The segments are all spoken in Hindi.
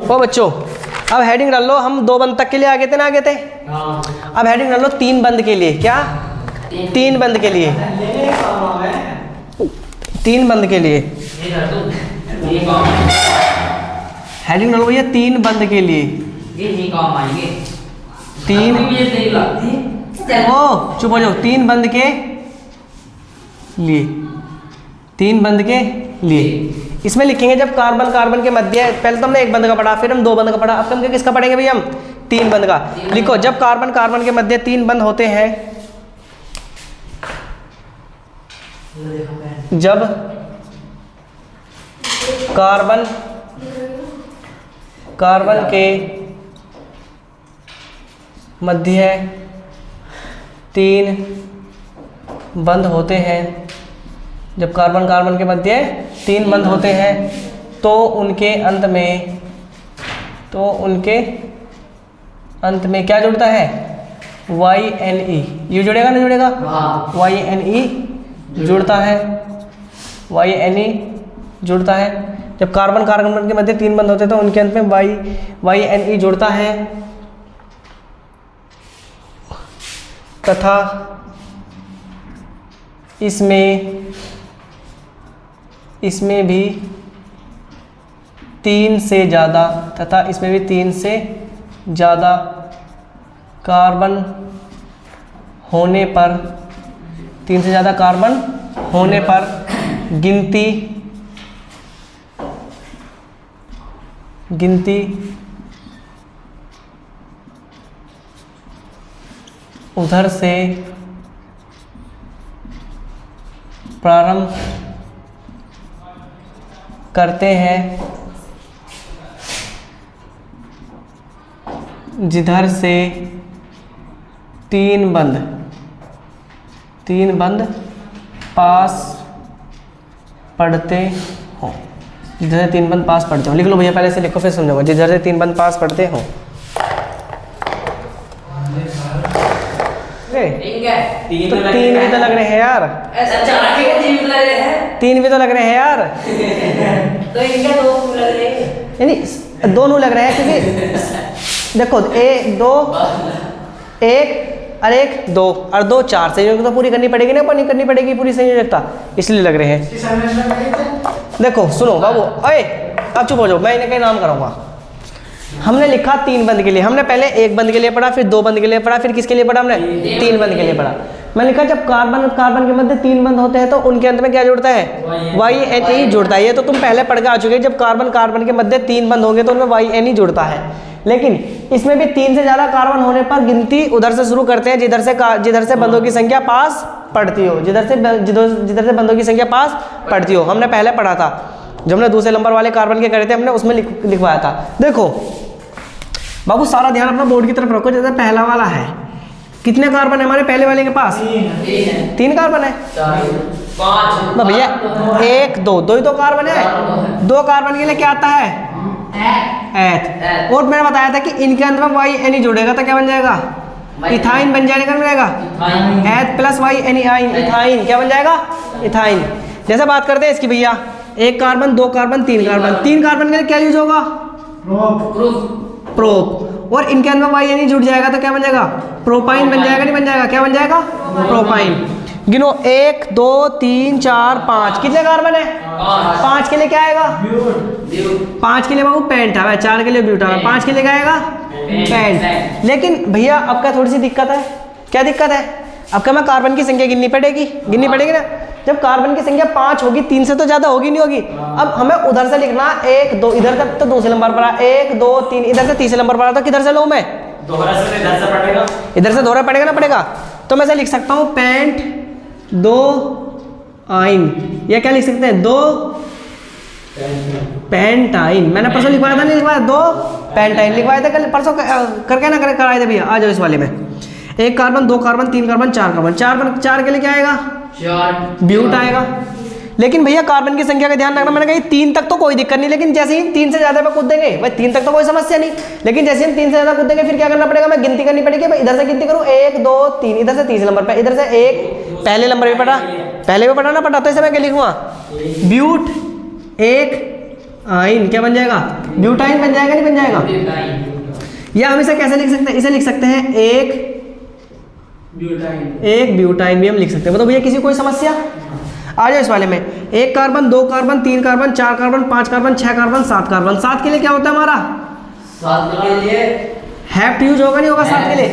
ओ बच्चों, अब हेडिंग डाल लो, हम 2 बंद तक के लिए आगे थे ना, आगे थे। अब हेडिंग डाल लो 3 बंद के लिए। क्या? 3 बंद के लिए, 3 बंद के लिए हेडिंग डालो भैया, 3 बंद के लिए। 3 ओ चुप हो जाओ, 3 बंद के लिए, 3 बंद के लिए। इसमें लिखेंगे जब कार्बन कार्बन के मध्य, पहले तो हमने 1 बंद का पढ़ा, फिर हम 2 बंद का पढ़ा, अब हम किसका पढ़ेंगे भैया? हम 3 बंद का। लिखो, जब कार्बन कार्बन के मध्य 3 बंद होते हैं, जब कार्बन कार्बन के मध्य 3 बंद होते हैं, जब कार्बन कार्बन के मध्य 3 बंद होते हैं, तो उनके अंत में क्या जुड़ता है? YNE। ये जुड़ेगा ना जुड़ेगा? YNE जुड़ता है, YNE जुड़ता है। जब कार्बन कार्बन के मध्य 3 बंद होते हैं तो उनके अंत में YNE जुड़ता है, तथा इसमें भी 3 से ज़्यादा कार्बन होने पर, 3 से ज़्यादा कार्बन होने पर गिनती उधर से प्रारंभ करते हैं जिधर से 3 बंद पास पढ़ते हो। जिधर से 3 बंद पास पढ़ते हो, लिख लो भैया, पहले से लिखो फिर समझाऊंगा। जिधर से 3 बंद पास पढ़ते हो। तो 3 भी तो लग रहे हैं यार, 3 भी तो लग रहे हैं यार, तो इनके 2 लग रहे हैं, यानी दोनों लग रहे हैं, क्योंकि देखो 1 2 1 और 1 2 और 2 4 संयोजकता तो पूरी करनी पड़ेगी ना, नहीं करनी पड़ेगी पूरी संयोजकता, इसलिए लग रहे हैं। देखो सुनो बाबू, ओए अब चुप हो जाओ, मैं इन्हें कहीं नाम कराऊंगा। हमने लिखा 3 बंद के लिए, हमने पहले 1 बंद के लिए पढ़ा, फिर 2 बंद के लिए पढ़ा, फिर किसके लिए पढ़ा? हमने 3 बंद के लिए पढ़ा। मैं लिखा जब कार्बन कार्बन के मध्य 3 बंद होते हैं तो उनके अंत में क्या जुड़ता है? YNE जुड़ता है। ये तो तुम पहले पढ़ के आ चुके, जब कार्बन कार्बन के मध्य 3 बंद होंगे तो उनमें YNE जुड़ता है। लेकिन इसमें भी 3 से ज़्यादा कार्बन होने पर गिनती उधर से शुरू करते हैं जिधर से बंदों की संख्या पास पड़ती हो, जिधर से बंदों की संख्या पास पड़ती हो। हमने पहले पढ़ा था, जब हमने दूसरे नंबर वाले कार्बन के करे थे, हमने उसमें लिखवाया था। देखो बाबू, सारा ध्यान अपना बोर्ड की तरफ रखो। जैसे पहला वाला है, कितने कार्बन है हमारे पहले वाले के पास? 3 कार्बन है। 5 भैया 1 2 2 ही तो कार्बन है। 2 कार्बन के लिए क्या आता है? एथ। और मैंने बताया था कि इनके अंदर में YNE जुड़ेगा तो क्या बन जाएगा? इथाइन बन जाएगा। एथ प्लस YNE आइन, इथाइन क्या बन जाएगा? इथाइन। जैसे बात करते हैं इसकी भैया, 1 कार्बन 2 कार्बन 3 कार्बन, 3 कार्बन के लिए क्या यूज होगा? प्रोप। और इनके अंदर YNE जुड़ जाएगा तो क्या बन जाएगा? प्रोपाइन बन जाएगा, नहीं बन जाएगा? क्या बन जाएगा? प्रोपाइन। गिनो 1 2 3 4 5, कितने कार्बन है? 5 के लिए क्या आएगा? 5 के लिए बाबू पेंट है, 4 के लिए ब्यूट है, 5 के लिए क्या आएगा? पेंट। लेकिन भैया अब क्या थोड़ी सी दिक्कत है? क्या दिक्कत है? अब क्या मैं कार्बन की संख्या गिननी पड़ेगी ना। जब कार्बन की संख्या 5 होगी, 3 से तो ज्यादा होगी नहीं होगी। अब हमें उधर से लिखना 1 2, इधर तक तो दूसरे नंबर पर 1 2 3, इधर से तीसरे नंबर पर, तो किधर से लूं मैं? इधर से दोहरा पड़ेगा ना पड़ेगा। तो मैं से लिख सकता हूँ पेंट 2 आइन, या क्या लिख सकते हैं? 2 पेंटाइन। मैंने परसों लिखवाया था, नहीं लिखवाया? 2 पेंटाइन लिखवाया था कल, परसों करके ना कराए थे भैया। आ जाओ इस वाले में, 1 कार्बन 2 कार्बन 3 कार्बन 4 कार्बन, 4 के लिए क्या आएगा? ब्यूट आएगा। लेकिन भैया कार्बन की संख्या का ध्यान रखना, मैंने कहा 3 तक तो कोई दिक्कत नहीं, लेकिन जैसे ही 3 से ज्यादा पे कूद देंगे भाई, 3 तक तो कोई समस्या नहीं, लेकिन जैसे हम 3 से ज्यादा कूद देंगे फिर क्या करना पड़ेगा? मैं गिनती करनी पड़ेगी। भाई इधर से गिनती करूँ 1 2 3, इधर से तीसरे नंबर पे, इधर से 1 पहले नंबर पे पढ़ा, पहले भी पढ़ा ना पढ़ा, तो इसे मैं क्या लिखूंगा? ब्यूट 1 आइन क्या बन जाएगा? ब्यूटाइन बन जाएगा, नहीं बन जाएगा? या हम इसे कैसे लिख सकते हैं? इसे लिख सकते हैं एक ब्यूटाइन भी हम लिख सकते हैं। मतलब भैया किसी कोई समस्या? आ जाओ इस वाले में। 1 carbon, 2 carbon, 3 carbon, 4 carbon, 5 carbon, 6 carbon, 7 carbon. 7 के लिए क्या होता है हमारा? 7 के लिए हैप्ट यूज होगा, नहीं होगा? 7 के लिए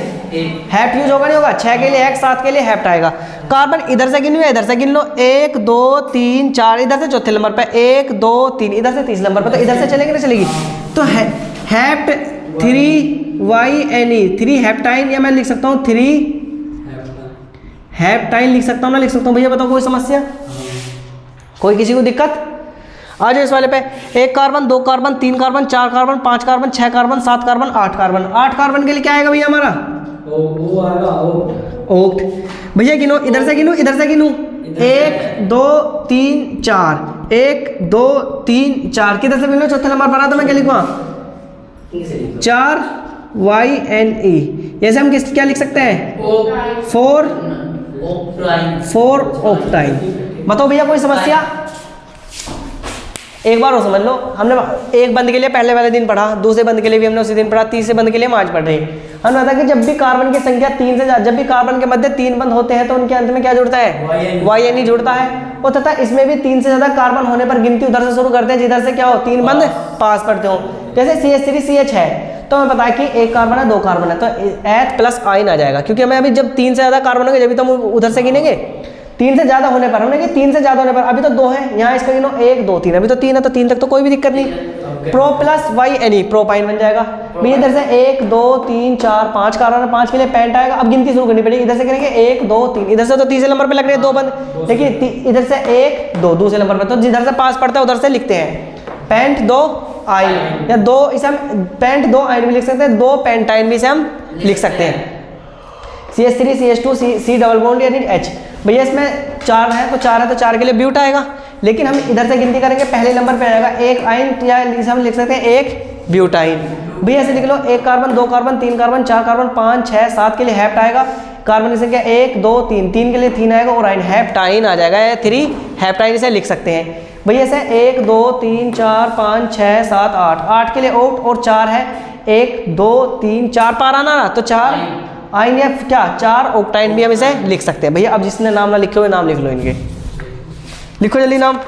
हैप्ट यूज होगा, नहीं होगा? 6 के लिए हैप्ट, 7 के लिए हैप्ट आएगा। कार्बन इधर से गिनो, इधर से गिन लो। 1 2 3 4, इधर से चौथे नंबर पे 1 2 3, इधर से तीसरे नंबर पे। तो इधर से चलेगी ना चलेगी? तो हैप्ट 3YNE 3 हैप्टाइन, या मैं लिख सकता हूँ 3 हैप्टाइन लिख सकता हूँ ना? लिख सकता हूँ। भैया बताओ कोई समस्या? कोई किसी को दिक्कत? आ जाओ इस वाले पे। 1 carbon, 2 carbon, 3 carbon, 4 carbon, 5 carbon, 6 carbon, 7 carbon, 8 carbon. 8 carbon के लिए क्या आएगा भैया हमारा? ओक्ट। भैया गिनो, इधर से गिनो, इधर से गिनो। 1 2 3 4, 1 2 3 4, किधर से गिनो? चौथे नंबर पर आ। तो मैं क्या लिखूँ? 4YNE। जैसे हम क्या लिख सकते हैं? 4 ऑक्टाइन। बताओ भैया कोई समस्या? एक बार और समझ लो। हमने एक बंद के लिए पहले वाले दिन पढ़ा, दूसरे बंद के लिए भी हमने उसी दिन पढ़ा, तीसरे बंद के लिए हम आज पढ़ रहे हैं। हमने बताया कि जब भी कार्बन की संख्या 3 से जब भी कार्बन के मध्य 3 बंद होते हैं तो उनके अंत में क्या जुड़ता है? YNE जुड़ता है। और तथा इसमें भी 3 से ज्यादा कार्बन होने पर गिनती उधर से शुरू करते हैं जिधर से क्या हो? 3 बंद पास पड़ते हो। जैसे CH3CH है तो हमें पता है कि 1 कार्बन है, 2 कार्बन है, तो एथ प्लस आइन आ जाएगा। क्योंकि हमें अभी जब 3 से ज्यादा कार्बन होंगे जब तो हम उधर से गिनेंगे। 3 से ज्यादा होने पर, हमने कि 3 से ज्यादा होने पर, अभी तो 2 है, यहाँ इसका गिनो 1 2 3, अभी तो 3 है, तो 3 तक तो कोई भी दिक्कत नहीं। प्रो प्लस YNE प्रोपाइन बन जाएगा। भैया इधर से 1 2 3 4 5 कार्बन, 5 के लिए पेंट आएगा। अब गिनती शुरू करनी पड़ेगी। इधर से करेंगे 1 2 3, इधर से तो तीसरे नंबर पे लग रहे हैं 2 बंद, देखिए इधर से 1 2 दूसरे नंबर पे, तो जिधर से पास पड़ता है उधर से लिखते हैं पेंट 2 आइन, या 2 इसे हम पेंट 2 आइन भी लिख सकते हैं, 2 पेंटाइन भी इसे हम लिख सकते हैं। CH3 CH2 C double bond यानी H। भैया इसमें 4 है तो 4 है तो 4 के लिए ब्यूट आएगा। लेकिन हम इधर से गिनती करेंगे, पहले नंबर पे आएगा 1 आइन, या इसे हम लिख सकते हैं 1 ब्यूटाइन। भैया ऐसे लिख लो 1 कार्बन, 2 कार्बन, 3 कार्बन, 4 कार्बन, 5 6 7 के लिए हैप्ट आएगा। कार्बन की संख्या 1 2 3, 3 के लिए 3 आएगा और आइन हैप्टाइन आ जाएगा, 3 हैप्टाइन इसे लिख सकते हैं। भैया ऐसे 1 2 3 4 5 6 7 8, 8 के लिए ओक्ट और 4 है, 1 2 3 4 पार आना ना, तो 4 आइन या क्या 4 ऑक्टाइन भी हम इसे लिख सकते हैं। भैया अब जिसने नाम ना लिखे हुए नाम लिख लो इनके, लिखो जल्दी नाम।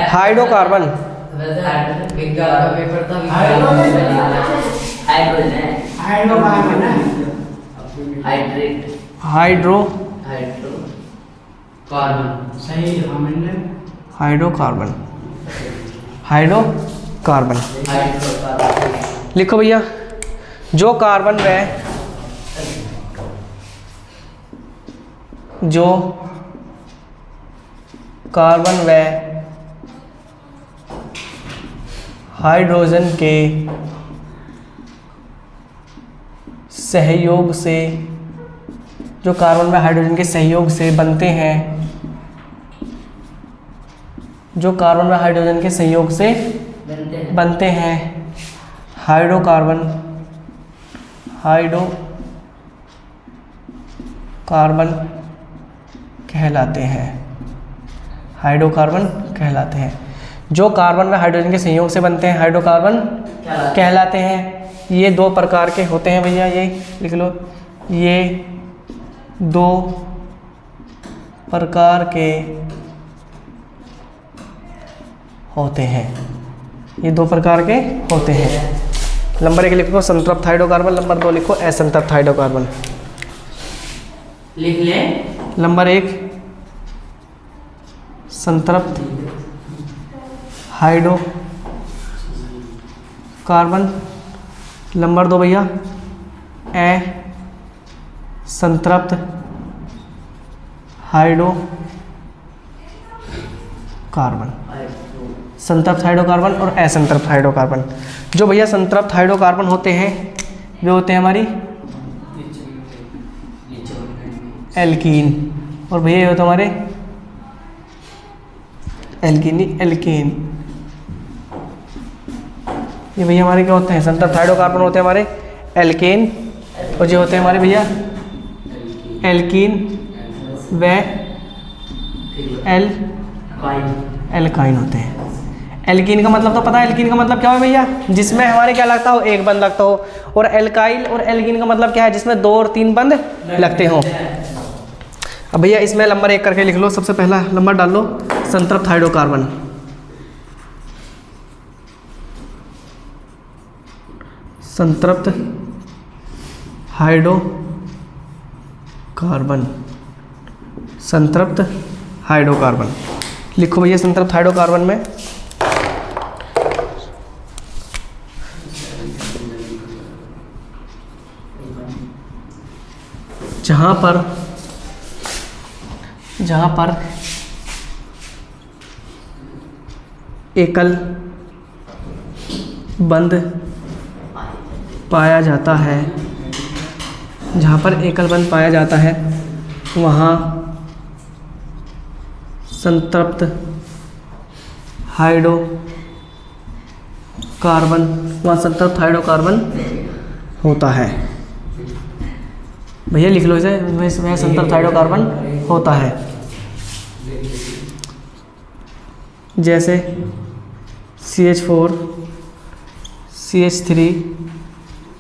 हाइड्रोकार्बन, हाइड्रोकार्बन लिखो भैया। जो कार्बन व हाइड्रोजन के सहयोग से, जो कार्बन व हाइड्रोजन के सहयोग से बनते हैं, जो कार्बन व हाइड्रोजन के सहयोग से बनते हैं हाइड्रोकार्बन कहलाते हैं। हाइड्रोकार्बन कहलाते हैं। जो कार्बन व हाइड्रोजन के संयोग से बनते हैं हाइड्रोकार्बन कहलाते हैं। ये 2 प्रकार के होते हैं भैया, ये लिख लो, ये 2 प्रकार के होते हैं, ये 2 प्रकार के होते हैं। नंबर 1 लिखो संतृप्त हाइड्रोकार्बन, नंबर 2 लिखो असंतृप्त हाइड्रोकार्बन। लिख ले। नंबर 1 संतृप्त हाइड्रोकार्बन, नंबर 2 भैया असंतृप्त हाइड्रोकार्बन। संतृप्त हाइड्रोकार्बन और असंतृप्त हाइड्रोकार्बन। जो भैया संतृप्त हाइड्रोकार्बन होते हैं वे होते हैं हमारी एल्कीन, और भैया ये होते हमारे एल्केन। ये भैया हमारे क्या होते हैं? संतृप्त हाइड्रोकार्बन होते हैं हमारे एल्केन, और ये होते हैं हमारे भैया एल्कीन व एल्काइन होते हैं। एल्कीन का मतलब तो पता है, एल्कीन का मतलब क्या है भैया, जिसमें हमारे क्या लगता हो, एक बंद लगता हो। और एल्काइल और एल्कीन का मतलब क्या है, जिसमें 2 और 3 बंद लगते हो। अब भैया इसमें नंबर 1 करके लिख लो। सबसे पहला नंबर डाल लो, संतृप्त हाइड्रोकार्बन। संतृप्त हाइड्रोकार्बन, संतृप्त हाइड्रोकार्बन लिखो भैया। संतृप्त हाइड्रोकार्बन में जहाँ पर एकल बंद पाया जाता है, जहाँ पर एकल बंद पाया जाता है वहाँ संतृप्त हाइड्रोकार्बन होता है। भैया लिख लो इसे, वह संतृप्त हाइड्रोकार्बन होता है। जैसे CH4, CH3,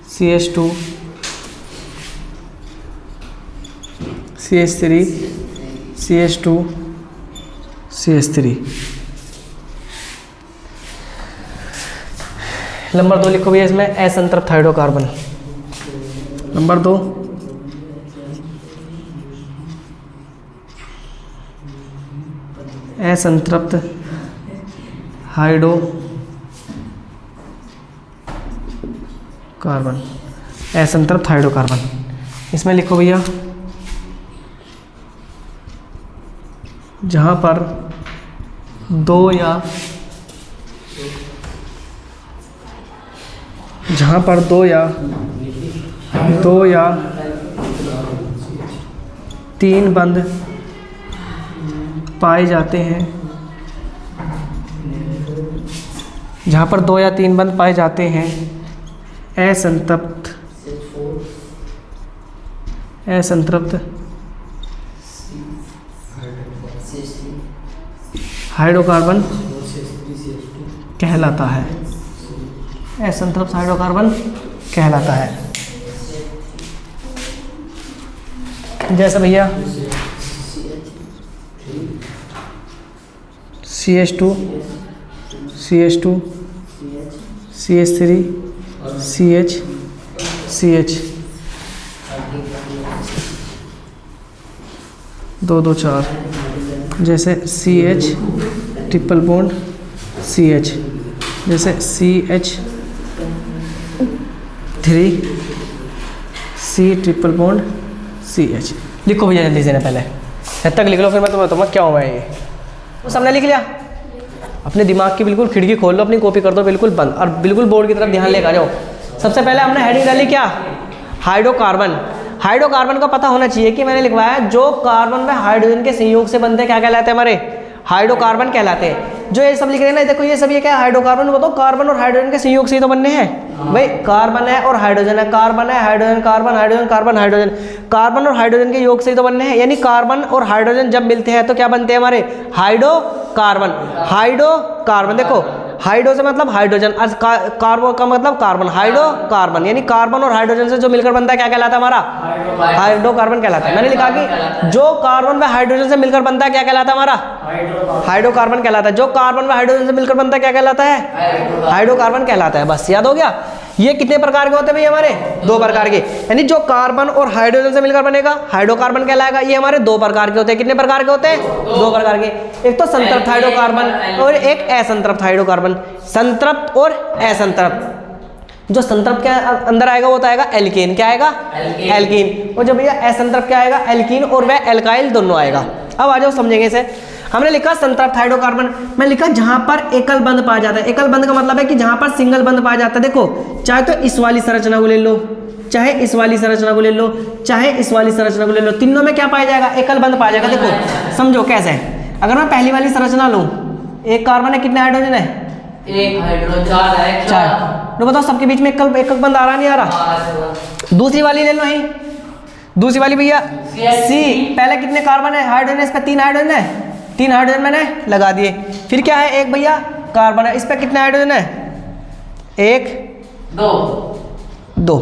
CH2, CH3, CH2, CH3। Number 2 लिखो भैया इसमें, असंतृप्त हाइड्रोकार्बन। नंबर 2 असंतृप्त हाइड्रोकार्बन, असंतृप्त हाइड्रोकार्बन। इसमें लिखो भैया, जहाँ पर 2 या 3 बंद पाए जाते हैं, जहाँ पर 2 या 3 बंद पाए जाते हैं, असंतृप्त हाइड्रोकार्बन कहलाता है। असंतृप्त हाइड्रोकार्बन कहलाता है। जैसे भैया CH2, CH2, CH3, CH 2 2 4। जैसे CH ट्रिपल बॉन्ड CH, जैसे CH3 C triple bond CH। लिखो भैया जल्दी से ना, पहले जब तक लिख लो फिर मैं तुम्हें क्या हुआ है ये। वो सबने लिख लिया? अपने दिमाग की बिल्कुल खिड़की खोल लो, अपनी कॉपी कर दो बिल्कुल बंद और बिल्कुल बोर्ड की तरफ ध्यान लेकर जाओ। सबसे पहले हमने हेडिंग डाली क्या, हाइड्रोकार्बन। हाइड्रोकार्बन का पता होना चाहिए कि मैंने लिखवाया जो कार्बन व हाइड्रोजन के संयोग से बनते हैं क्या कहलाते हैं, हमारे हाइड्रोकार्बन कहलाते हैं। जो ये सब लिख रहे हैं ना, देखो ये सब ये क्या है, हाइड्रोकार्बन। बताओ कार्बन और हाइड्रोजन के संयोग से ही तो बनने हैं भाई। कार्बन है और हाइड्रोजन है, कार्बन है hydrogen, carbon hydrogen, carbon hydrogen. Carbon और हाइड्रोजन के योग से ही तो बनने हैं, यानी कार्बन और हाइड्रोजन जब मिलते हैं तो क्या बनते हैं हमारे, हाइड्रोकार्बन। हाइड्रोकार्बन देखो, हाइड्रो से मतलब हाइड्रोजन, कार्बो का मतलब कार्बन, हाइड्रोकार्बन यानी कार्बन और हाइड्रोजन से जो मिलकर बनता है क्या कहलाता है हमारा, हाइड्रोकार्बन कहलाता है। मैंने लिखा कि जो कार्बन व हाइड्रोजन से मिलकर बनता है क्या कहलाता है हमारा, हाइड्रोकार्बन कहलाता है। जो कार्बन व हाइड्रोजन से मिलकर बनता है क्या कहलाता है, हाइड्रोकार्बन कहलाता है। बस याद हो गया। ये कितने प्रकार के होते हैं भाई हमारे, 2 प्रकार के, यानी जो कार्बन और हाइड्रोजन से मिलकर बनेगा हाइड्रोकार्बन कहलाएगा। ये हमारे 2 प्रकार के होते हैं। कितने प्रकार के होते हैं, 2 प्रकार के। एक तो संतृप्त हाइड्रोकार्बन और एक असंतृप्त हाइड्रोकार्बन। संतृप्त और असंतृप्त। जो संतृप्त के अंदर आएगा वो तो आएगा एल्केन, क्या आएगा, एल्कीन। और जब भैया असंतृप्त क्या आएगा, एल्कीन और वह एल्काइल दोनों आएगा। अब आ जाओ समझेंगे इसे। हमने लिखा संतृप्त हाइड्रोकार्बन, मैं लिखा जहां पर एकल बंध पाया जाता है। एकल बंध का मतलब है कि जहां पर सिंगल बंध पाया जाता है। देखो चाहे तो इस वाली संरचना को ले लो, चाहे इस वाली संरचना को ले लो, चाहे इस वाली संरचना को ले लो, तीनों में क्या पाया जाएगा, एकल बंध पाया जाएगा। देखो समझो कैसे है। अगर मैं पहली वाली संरचना लूं, एक कार्बन है, कितने हाइड्रोजन है, एक हाइड्रोजन, 4 है, 4। तो बताओ सबके बीच में एकल बंध आ रहा नहीं आ रहा। दूसरी वाली ले लो, ही दूसरी वाली भैया C, पहले कितने कार्बन है, हाइड्रोजन, इस पर 3 हाइड्रोजन है, 3 हाइड्रोजन मैंने लगा दिए। फिर क्या है, एक भैया कार्बन है, इस पर कितने हाइड्रोजन है, 1 2।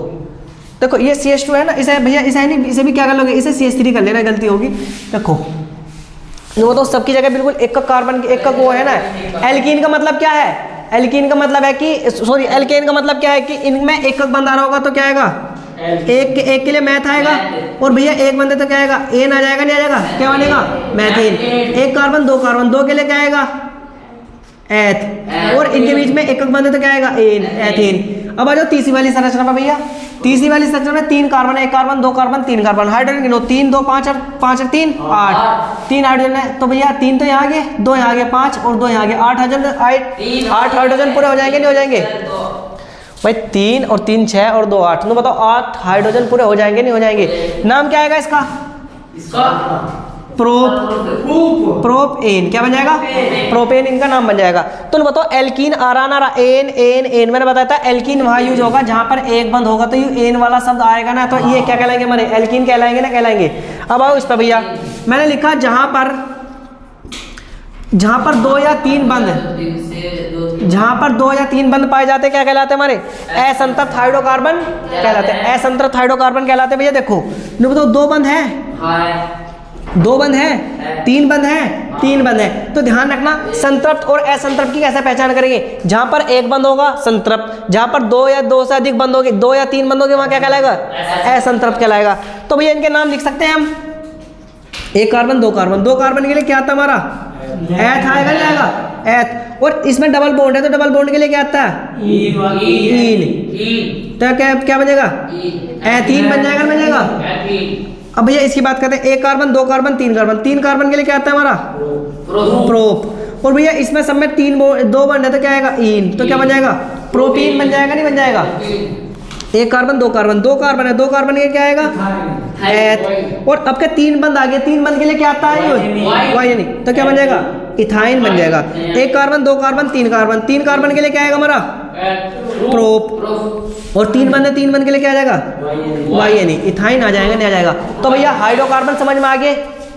देखो ये CH2 है ना, इसे भैया इसे नहीं, इसे भी क्या कर लोगे, इसे CH3 कर लेना, गलती होगी। देखो वो तो सबकी जगह बिल्कुल एक का कार्बन एक का वो है ना। एल्कीन का मतलब क्या है, एल्कीन का मतलब है कि सॉरी एल्केन का मतलब क्या है कि इनमें एक बंद आ रहा होगा तो क्या आएगा, एक के लिए मैथ आएगा, और भैया एक बंदे तो क्या आएगा, एन आ जाएगा, नहीं आ जाएगा, क्या बनेगा, मैथेन। एक कार्बन, दो के लिए क्या आएगा, एथ, और इनके बीच में एक बंदे तो क्या आएगा, एन, एथेन। अब आ जाओ तीसरी वाली संरचना पर भैया, तीसरी वाली संरचना में 3 कार्बन है, 1 कार्बन 2 कार्बन 3 कार्बन, हाइड्रोजन गिनो, 3 2 5 और 5 और 3 8, 3 हाइड्रोजन है, तो भैया 3 तो यहाँ आ गए, 2 यहाँ आ गए, 5 और 2 यहाँ आ गए, 8 हाइड्रोजन, 8 हाइड्रोजन पूरे हो जाएंगे, नहीं हो जाएंगे भाई, 3 और 3 6 और 2 8, तो बताओ 8 हाइड्रोजन पूरे हो जाएंगे, नहीं हो जाएंगे। नाम क्या आएगा इसका, प्रोपेन, क्या बन जाएगा, प्रोपेन इनका नाम बन जाएगा। तो बताओ एल्कीन आ रहा एन एन एन, मैंने बताया था एल्कीन वहां यूज होगा जहां पर एक बंद होगा, तो ये एन वाला शब्द आएगा ना, तो ये क्या कहलाएंगे हमारे, एल्कीन कहलाएंगे ना, कहलाएंगे। अब आओ इस पर भैया, मैंने लिखा जहां पर 2 या 3 बंद, जहां पर 2 या 3 बंद पाए जाते क्या कहलाते हैं हमारे, असंतृप्त हाइड्रोकार्बन कहलाते हैं, असंतृप्त हाइड्रोकार्बन कहलाते हैं। भैया देखो बताओ 2 बंद है, 2 बंद है, 3 बंद है, 3 बंद है, तो ध्यान रखना संतृप्त और असंतृप्त की कैसे पहचान करेंगे, जहां पर एक बंद होगा संतृप्त, जहां पर 2 या 2 से अधिक बंद होंगे, 2 या 3 बंद होंगे, वहां क्या कहलाएगा, असंतृप्त कहलाएगा। तो भैया इनके नाम लिख सकते हैं हम, 1 कार्बन 2 कार्बन, 2 कार्बन के लिए क्या आता है हमारा, एथ आएगा, नहीं आएगा, एथ, और इसमें डबल बॉन्ड है, तो डबल बॉन्ड के लिए क्या आता है, ईन, तो क्या बनेगा, एथीन बन जाएगा, बन जाएगा। अब भैया इसकी बात करते हैं, 1 कार्बन 2 कार्बन 3 कार्बन, 3 कार्बन के लिए क्या आता है हमारा, प्रोप, और भैया इसमें सब में 2 बंड है, तो क्या आएगा, ईन, तो क्या बन जाएगा, प्रोपीन बन जाएगा, नहीं बन जाएगा। 1 कार्बन 2 कार्बन, 2 कार्बन है, 2 कार्बन के क्या आएगा, एथ, और अब के 3 बंद आ गए, 3 बंद के लिए क्या आता है, वाई, नहीं, तो क्या बन जाएगा, इथाइन बन जाएगा। 1 कार्बन 2 कार्बन 3 कार्बन, 3 कार्बन के लिए क्या आएगा हमारा, प्रोप, और 3 बंद है, 3 बंद के लिए क्या आ जाएगा, वाई, नहीं, इथाइन आ जाएगा, नहीं आ जाएगा। तो भैया हाइड्रोकार्बन समझ में आ गए।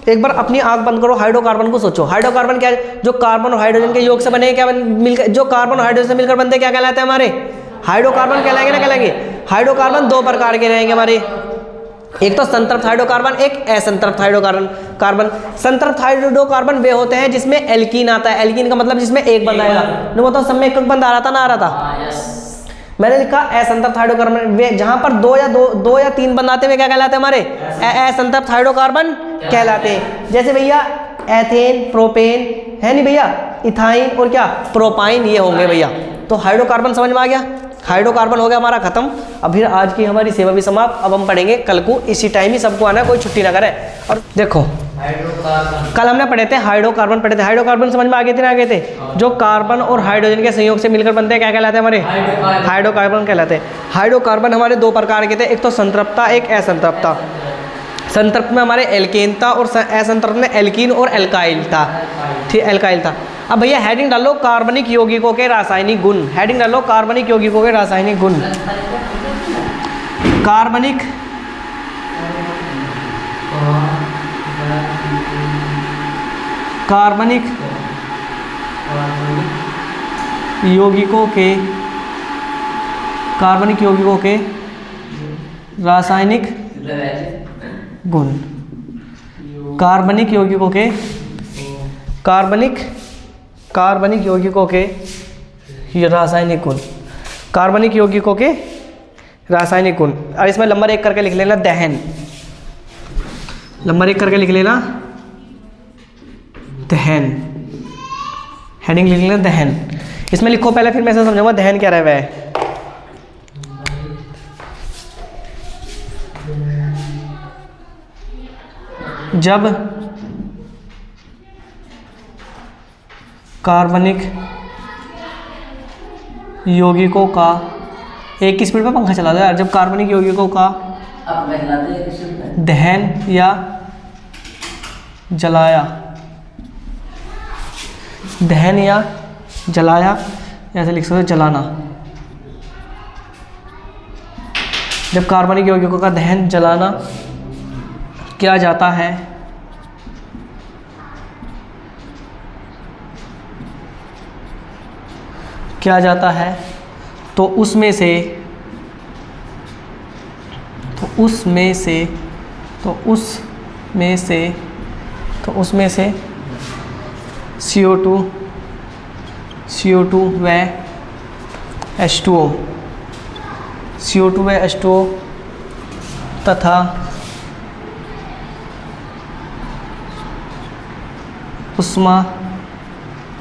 एक बार अपनी आंख बंद करो, हाइड्रोकार्बन को सोचो, हाइड्रोकार्बन क्या है, जो कार्बन और हाइड्रोजन के योग से बने, क्या मिलकर, जो कार्बन और हाइड्रोजन से मिलकर बनते क्या कहलाते हैं हमारे, हाइड्रोकार्बन कहलाएंगे ना, कहलाएंगे। हाइड्रोकार्बन 2 प्रकार के रहेंगे हमारे, एक तो संतृप्त हाइड्रोकार्बन, एक असंतृप्त हाइड्रोकार्बन। संतृप्त हाइड्रोकार्बन वे होते हैं जिसमें एल्कीन आता है, एल्कीन का मतलब जिसमें एक बंद आएगा, नो मतलब सब में एक बंद आ रहा था, ना आ रहा था, मैंने लिखा असंतृप्त हाइड्रोकार्बन, वे जहां पर 2 या 3 बंद आते हैं क्या कहलाते हैं हमारे, असंतृप्त हाइड्रोकार्बन कहलाते हैं। जैसे भैया एथेन, प्रोपेन है नहीं भैया, इथाइन और क्या, प्रोपाइन, ये होंगे भैया। तो हाइड्रोकार्बन समझ में आ गया, हाइड्रोकार्बन हो गया हमारा खत्म। अब फिर आज की हमारी सेवा भी समाप्त। अब हम पढ़ेंगे कल को इसी टाइम ही, सबको आना है, कोई छुट्टी ना करे। और देखो कल हमने पढ़े थे हाइड्रोकार्बन, पढ़े थे हाइड्रोकार्बन, समझ में आ गए थे ना, आ गए थे, जो कार्बन और हाइड्रोजन के संयोग से मिलकर बनते हैं क्या कहलाते हैं हमारे, हाइड्रोकार्बन कहलाते हैं। हाइड्रोकार्बन हमारे 2 प्रकार के थे, एक तो संतृप्ता, एक असंतृप्ता। संतृप्त में हमारे एल्केन था और असंतृप्त में एल्कीन और एल्काइल था, ठीक, एल्काइल था। अब भैया हेडिंग डालो कार्बनिक यौगिकों के रासायनिक गुण, हेडिंग डालो कार्बनिक यौगिकों के रासायनिक गुण। कार्बनिक यौगिकों के रासायनिक गुण, कार्बनिक यौगिकों के रासायनिक गुण, कार्बनिक यौगिकों के रासायनिक गुण। और इसमें नंबर 1 करके लिख लेना दहन, नंबर 1 करके लिख लेना दहन, हेडिंग लिख लेना दहन। इसमें लिखो पहले, फिर मैं ऐसा समझाऊंगा दहन क्या रहा है। जब कार्बनिक यौगिकों का, एक की स्पीड पे पंखा चला दो यार, जब कार्बनिक यौगिकों का दहन या जलाया, दहन या जलाया, ऐसे लिख सकते हो जलाना, जब कार्बनिक यौगिकों का दहन जलाना किया जाता है किया जाता है तो उसमें से CO2 व H2O तथा उष्मा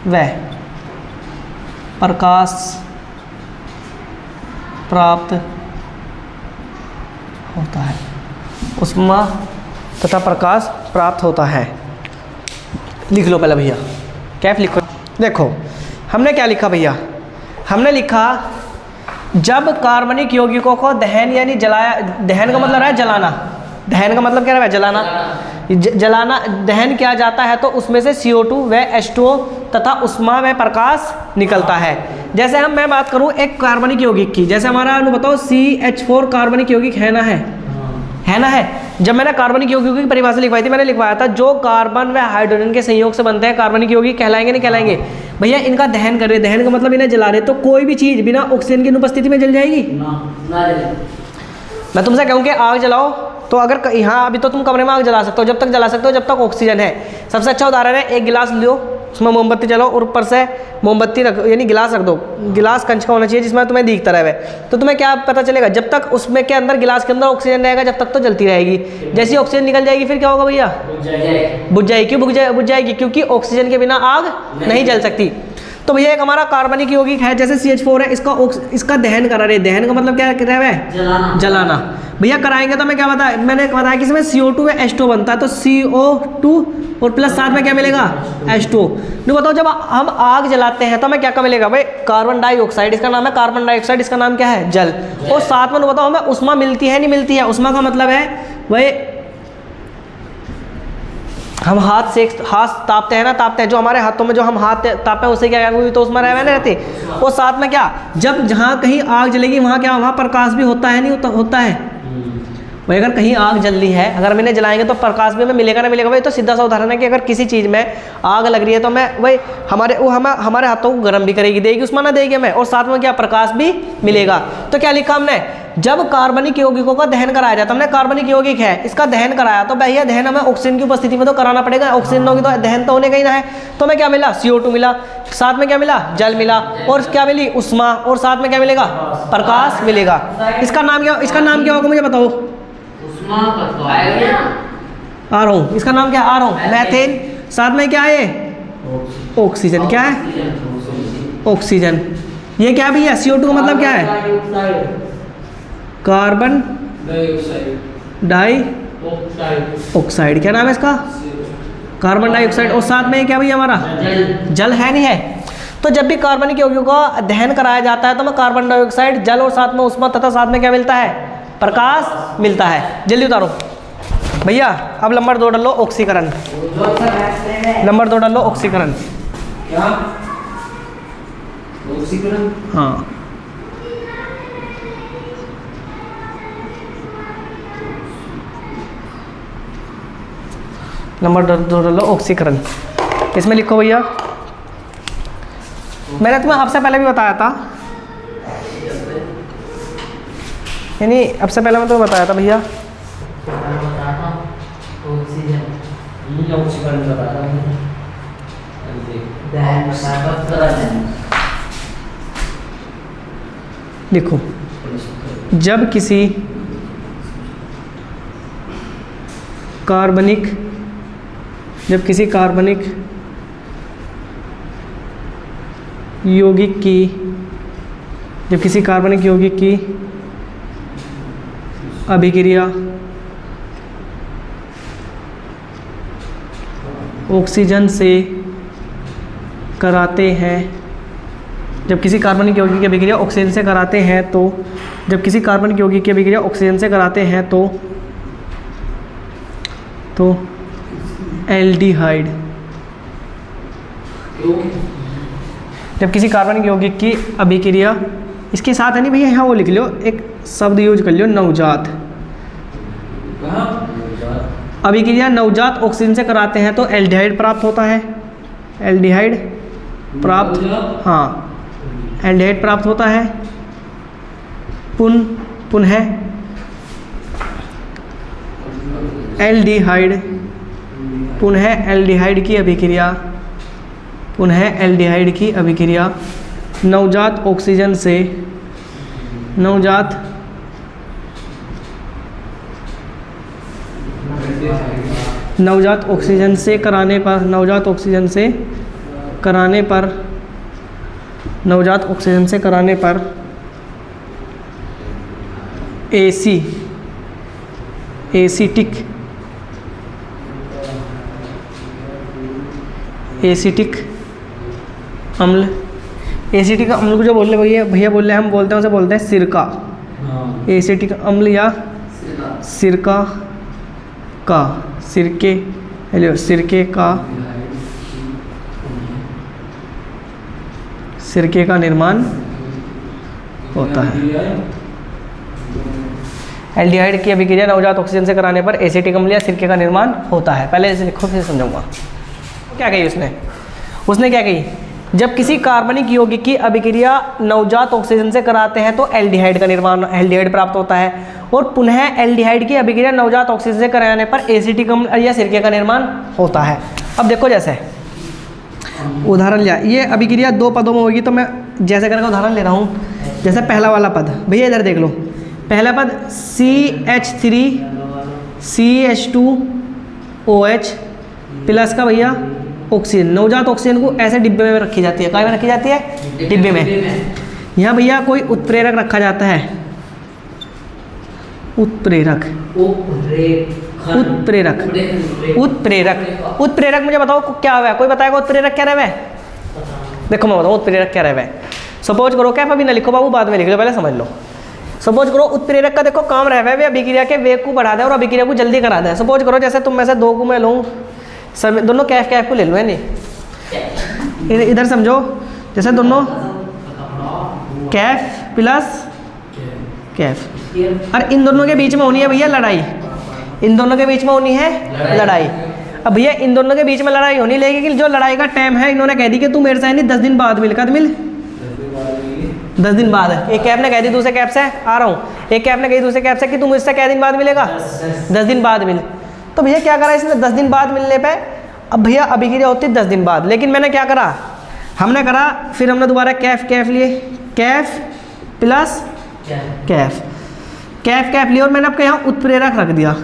व प्रकाश प्राप्त होता है। उष्मा तथा प्रकाश प्राप्त होता है। लिख लो पहले भैया, कैफ लिखो। देखो हमने क्या लिखा भैया, हमने लिखा जब कार्बनिक यौगिकों को दहन यानी जलाया, दहन का मतलब है जलाना, दहन का मतलब क्या है जलाना, जलाना दहन किया जाता है तो उसमें से CO2 व H2O तथा उष्मा व प्रकाश निकलता है। जैसे मैं बात करूं एक कार्बनिक यौगिक की, जैसे हमारा बताओ CH4 कार्बनिक यौगिक है ना, है ना, है। जब मैंने कार्बनिक यौगिकों की परिभाषा लिखवाई थी, मैंने लिखवाया था जो कार्बन व हाइड्रोजन के संयोग से बनते हैं कार्बनिक यौगिक कहलाएंगे नहीं कहलाएंगे भैया। इनका दहन कर रहे, दहन का मतलब इन्हें जला रहे, तो कोई भी चीज़ बिना ऑक्सीजन की अनुपस्थिति में जल जाएगी ना। मैं तुमसे कहूँ कि आग जलाओ, तो अगर यहाँ अभी तो तुम कमरे में आग जला सकते हो, जब तक जला सकते हो जब तक ऑक्सीजन है। सबसे अच्छा उदाहरण है, एक गिलास लो, उसमें मोमबत्ती जलाओ और ऊपर से मोमबत्ती रख यानी गिलास रख दो। गिलास कंच का होना चाहिए जिसमें तुम्हें दिखता रहे, तो तुम्हें क्या पता चलेगा, जब तक उसमें के अंदर गिलास के अंदर ऑक्सीजन रहेगा जब तक तो जलती रहेगी। जैसे ऑक्सीजन निकल जाएगी फिर क्या होगा भैया, बुझ जाएगी। क्यों बुझ जाएगी? क्योंकि ऑक्सीजन के बिना आग नहीं जल सकती। तो भैया एक हमारा कार्बनिक यौगिक है जैसे CH4 है, इसका दहन करा रहे। दहन का मतलब क्या कर रहा है, जलाना। भैया कराएंगे तो मैं क्या बताया, मैंने बताया कि इसमें CO2 व H2O बनता है, तो CO2 और प्लस साथ में क्या मिलेगा, H2O। नहीं बताओ जब हम आग जलाते हैं तो हमें क्या क्या मिलेगा भाई, कार्बन डाइऑक्साइड, इसका नाम है कार्बन डाइऑक्साइड, इसका नाम क्या है, जल। और साथ में बताओ हमें उष्मा मिलती है नहीं मिलती है। उष्मा का मतलब है भाई हम हाथ तापते हैं ना, तापते हैं, जो हमारे हाथों में जो हम हाथ तापते हैं उससे क्या हुई तो उसमें रह रहते। और साथ में क्या, जब जहाँ कहीं आग जलेगी वहाँ क्या, वहाँ प्रकाश भी होता है नहीं होता है भाई। अगर कहीं आग जल रही है, अगर मैंने जलाएंगे तो प्रकाश भी हमें मिलेगा ना मिलेगा भाई। तो सीधा सा उदाहरण है कि अगर किसी चीज़ में आग लग रही है तो मैं भाई हमारे हाथों को गर्म भी करेगी, देगी उष्मा ना देगी हमें, और साथ में क्या प्रकाश भी मिलेगा। तो क्या लिखा हमने, जब कार्बनिक यौगिकों का दहन कराया जाता है, हमने कार्बनिक यौगिक है इसका दहन कराया, तो भैया दहन हमें ऑक्सीजन की उपस्थिति में तो कराना पड़ेगा। ऑक्सीजन होगी तो दहन तो होने का ही ना है। तो हमें क्या मिला, CO2 मिला, साथ में क्या मिला, जल मिला, और क्या मिली, उष्मा, और साथ में क्या मिलेगा, प्रकाश मिलेगा। इसका नाम क्या होगा मुझे बताओ, आ रहा हूँ, इसका नाम क्या आ रहा हूँ, मैथेन। साथ में क्या है, ऑक्सीजन। क्या है, ऑक्सीजन। ये क्या भैया, CO2 का मतलब क्या है, कार्बन डाइऑक्साइड। क्या नाम है इसका, कार्बन डाइऑक्साइड। और साथ में क्या भैया हमारा जल है नहीं है। तो जब भी कार्बनिक यौगिकों का दहन कराया जाता है तो हमें कार्बन डाइऑक्साइड, जल और साथ में उष्मा तथा साथ में क्या मिलता है, प्रकाश मिलता है। जल्दी उतारो भैया। अब नंबर 2 डालो, ऑक्सीकरण। नंबर 2 डालो, ऑक्सीकरण। क्या ऑक्सीकरण, हाँ नंबर 2 डालो, ऑक्सीकरण। इसमें लिखो भैया, मैंने तुम्हें आपसे पहले भी बताया था, यानी अब से पहले मैं तुम्हें बताया था भैया, लिखो जब किसी कार्बनिक यौगिक की अभिक्रिया ऑक्सीजन से कराते हैं, जब किसी कार्बनिक यौगिक की अभिक्रिया ऑक्सीजन से कराते हैं तो जब किसी कार्बनिक यौगिक की अभिक्रिया ऑक्सीजन से कराते हैं तो एल्डिहाइड, जब किसी कार्बनिक यौगिक की अभिक्रिया, इसके साथ है नहीं भैया, यहाँ वो लिख लो, एक शब्द यूज कर लो, नवजात। अभिक्रिया नवजात ऑक्सीजन से कराते हैं तो एल्डिहाइड प्राप्त होता है। एल्डिहाइड प्राप्त, हाँ एल्डिहाइड प्राप्त होता है। पुनः एल्डिहाइड, पुनः एल्डिहाइड की अभिक्रिया, पुनः एल्डिहाइड की अभिक्रिया नवजात ऑक्सीजन से, नवजात ऑक्सीजन से कराने पर, नवजात ऑक्सीजन से कराने पर एसिटिक अम्ल, एसिटिक अम्ल को जो बोल रहे भैया बोल रहे हैं, हम बोलते हैं उसे बोलते हैं सिरका। एसिटिक अम्ल या सिरका का, सिरके का निर्माण होता है। एल्डिहाइड की अभिक्रिया नवजात ऑक्सीजन से कराने पर एसिटिक अम्ल या सिरके का निर्माण होता है। पहले इसे लिखो फिर समझाऊंगा। क्या कही उसने क्या कही, जब किसी कार्बनिक यौगिक की अभिक्रिया नवजात ऑक्सीजन से कराते हैं तो एल्डिहाइड का निर्माण, एल्डिहाइड प्राप्त होता है, और पुनः एल्डिहाइड की अभिक्रिया नवजात ऑक्सीजन से कराने पर एसिटिक अम्ल या सिरके का निर्माण होता है। अब देखो, जैसे उदाहरण लिया, ये अभिक्रिया दो पदों में होगी, तो मैं जैसे करके उदाहरण ले रहा हूँ। जैसे पहला वाला पद, भैया इधर देख लो, पहला पद CH3CH2OH प्लस का भैया ऑक्सीजन, नवजात ऑक्सीजन को ऐसे डिब्बे में रखी जाती है। कहाँ में रखी जाती है? डिब्बे में। यहाँ भैया कोई उत्प्रेरक रखा जाता है, उत्प्रेरक मुझे बताओ क्या हुआ है? कोई बताएगा उत्प्रेरक क्या रहे? देखो मैं बताऊँ उत्प्रेरक क्या रहे। सपोज करो, क्या अभी ना लिखो बाबू, बाद में लिख लो, पहले समझ लो। सपोज करो उत्प्रेरक का देखो काम रहे वे अभिक्रिया के वेग को बढ़ा दे और अभिक्रिया को जल्दी करा दे। सपोज करो जैसे तुम में से दो को मैं लूँ, सब दोनों कैफ को ले लो, है नहीं, इधर समझो, जैसे दोनों कैफ प्लस कैफ, और इन दोनों के बीच में होनी है भैया लड़ाई, इन दोनों के बीच में होनी है लड़ाई। अब भैया इन दोनों के बीच में लड़ाई होनी, लेकिन जो लड़ाई का टाइम है इन्होंने कह दी कि तू मेरे से नहीं 10 दिन बाद मिल, कद मिल 10 दिन बाद। एक कैफ ने कह दी दूसरे कैफ से आ रहा हूँ, एक कैफ ने कही दूसरे कैफ से कि तू मुझसे क्या दिन बाद मिलेगा? 10 दिन बाद मिल। तो भैया क्या करा इसने 10 दिन बाद मिलने पे, अब भैया अभिक्रिया होती है 10 दिन बाद, लेकिन मैंने क्या करा, हमने करा फिर हमने दोबारा कैफ लिए, कैफ प्लस कैफ लिए, और मैंने आपके यहाँ उत्प्रेरक रख दिया।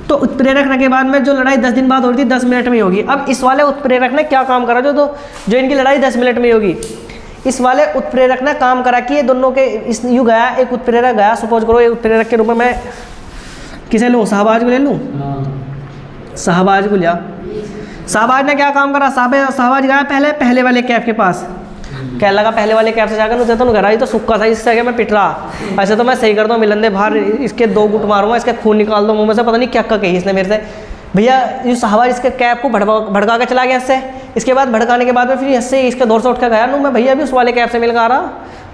तो उत्प्रेरक रखने के बाद में जो लड़ाई 10 दिन बाद हो रही थी 10 मिनट में होगी। अब इस वाले उत्प्रेरक ने क्या काम करा, जो इनकी लड़ाई 10 मिनट में होगी, इस वाले उत्प्रेरक ने काम करा कि ये दोनों के इस यूँ गया, एक उत्प्रेरक गया, सपोज करो एक उत्प्रेरक के रूप में मैं किसे लूँ, शाहबाज को ले लूँ, शाहबाज को लिया। शाहबाज ने क्या काम करा, शाहबाज गया पहले वाले कैफ के पास, कह लगा पहले वाले कैफ से जाकर मुझे तो घर आई तो सुक्का था, इससे मैं पिट रहा, ऐसे तो मैं सही करता हूँ, मिलन दे बाहर, इसके 2 गुट मारूंगा, इसके खून निकाल दो मुँह में से, पता नहीं क्या क्या कही इसने मेरे से। भैया ये शाहबाज इसके कैफ को भड़का के चला गया इससे, इसके बाद भड़काने के बाद में फिर इससे इसके दौर से उठ कर गया मैं भैया भी उस वाले कैफ से मिल कर आ रहा,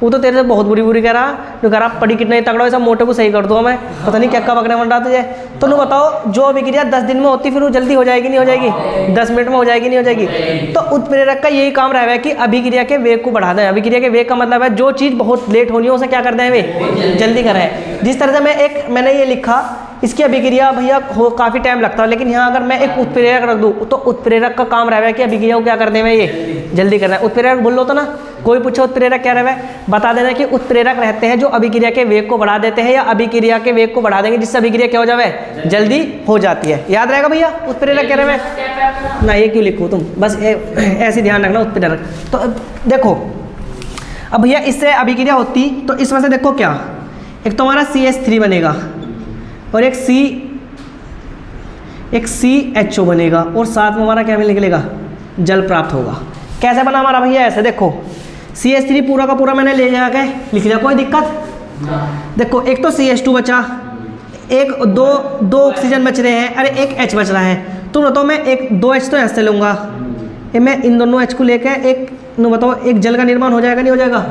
वो तो तेरे से बहुत बुरी कह रहा, जो कह रहा पड़ी कितना ही तगड़ा, ऐसा मोटे को सही कर दूँगा मैं, पता नहीं क्या क्या बकने बन रहा तुझे। तो नु बताओ जो अभिक्रिया 10 दिन में होती फिर वो जल्दी हो जाएगी नहीं हो जाएगी, 10 मिनट में हो जाएगी नहीं हो जाएगी। तो उत्प्रेरक का यही काम रहा है कि अभिक्रिया के वेग को बढ़ा दें। अभिक्रिया के वेग का मतलब है जो चीज़ बहुत लेट होनी है उसे क्या करते हैं वे जल्दी करें। जिस तरह से मैंने ये लिखा, इसकी अभिक्रिया भैया काफ़ी टाइम लगता है, लेकिन यहाँ अगर मैं एक उत्प्रेरक रख दूँ तो उत्प्रेरक का काम रहा है कि अभिक्रिया को क्या करते हैं ये जल्दी करना है। उत्प्रेरक बोल लो तो ना, कोई पूछो उत्प्रेरक क्या रहा है, बता देना कि उत्प्रेरक रहते हैं जो अभिक्रिया के वेग को बढ़ा देते हैं या अभिक्रिया के वेग को बढ़ा देंगे जिससे अभिक्रिया क्या हो जाए जल्दी हो जाती है। याद रहेगा भैया उत्प्रेरक क्या रहा है ना, ये क्यों लिखो तुम, बस ऐसे ध्यान रखना उत्प्रेरक। तो देखो अब भैया इससे अभिक्रिया होती तो इसमें से देखो क्या, एक तो हमारा CH3 बनेगा और एक CHO बनेगा और साथ में हमारा क्या निकलेगा, जल प्राप्त होगा। कैसे बना हमारा भैया, ऐसे देखो CH3 पूरा का पूरा मैंने ले जाके लिख लिया, कोई दिक्कत। देखो एक तो CH2 बचा, एक दो ऑक्सीजन बच रहे हैं, अरे एक H बच रहा है, तो बताओ मैं एक 2H तो ऐसे लूँगा, मैं इन दोनों H को लेकर एक बताओ एक जल का निर्माण हो जाएगा नहीं हो जाएगा,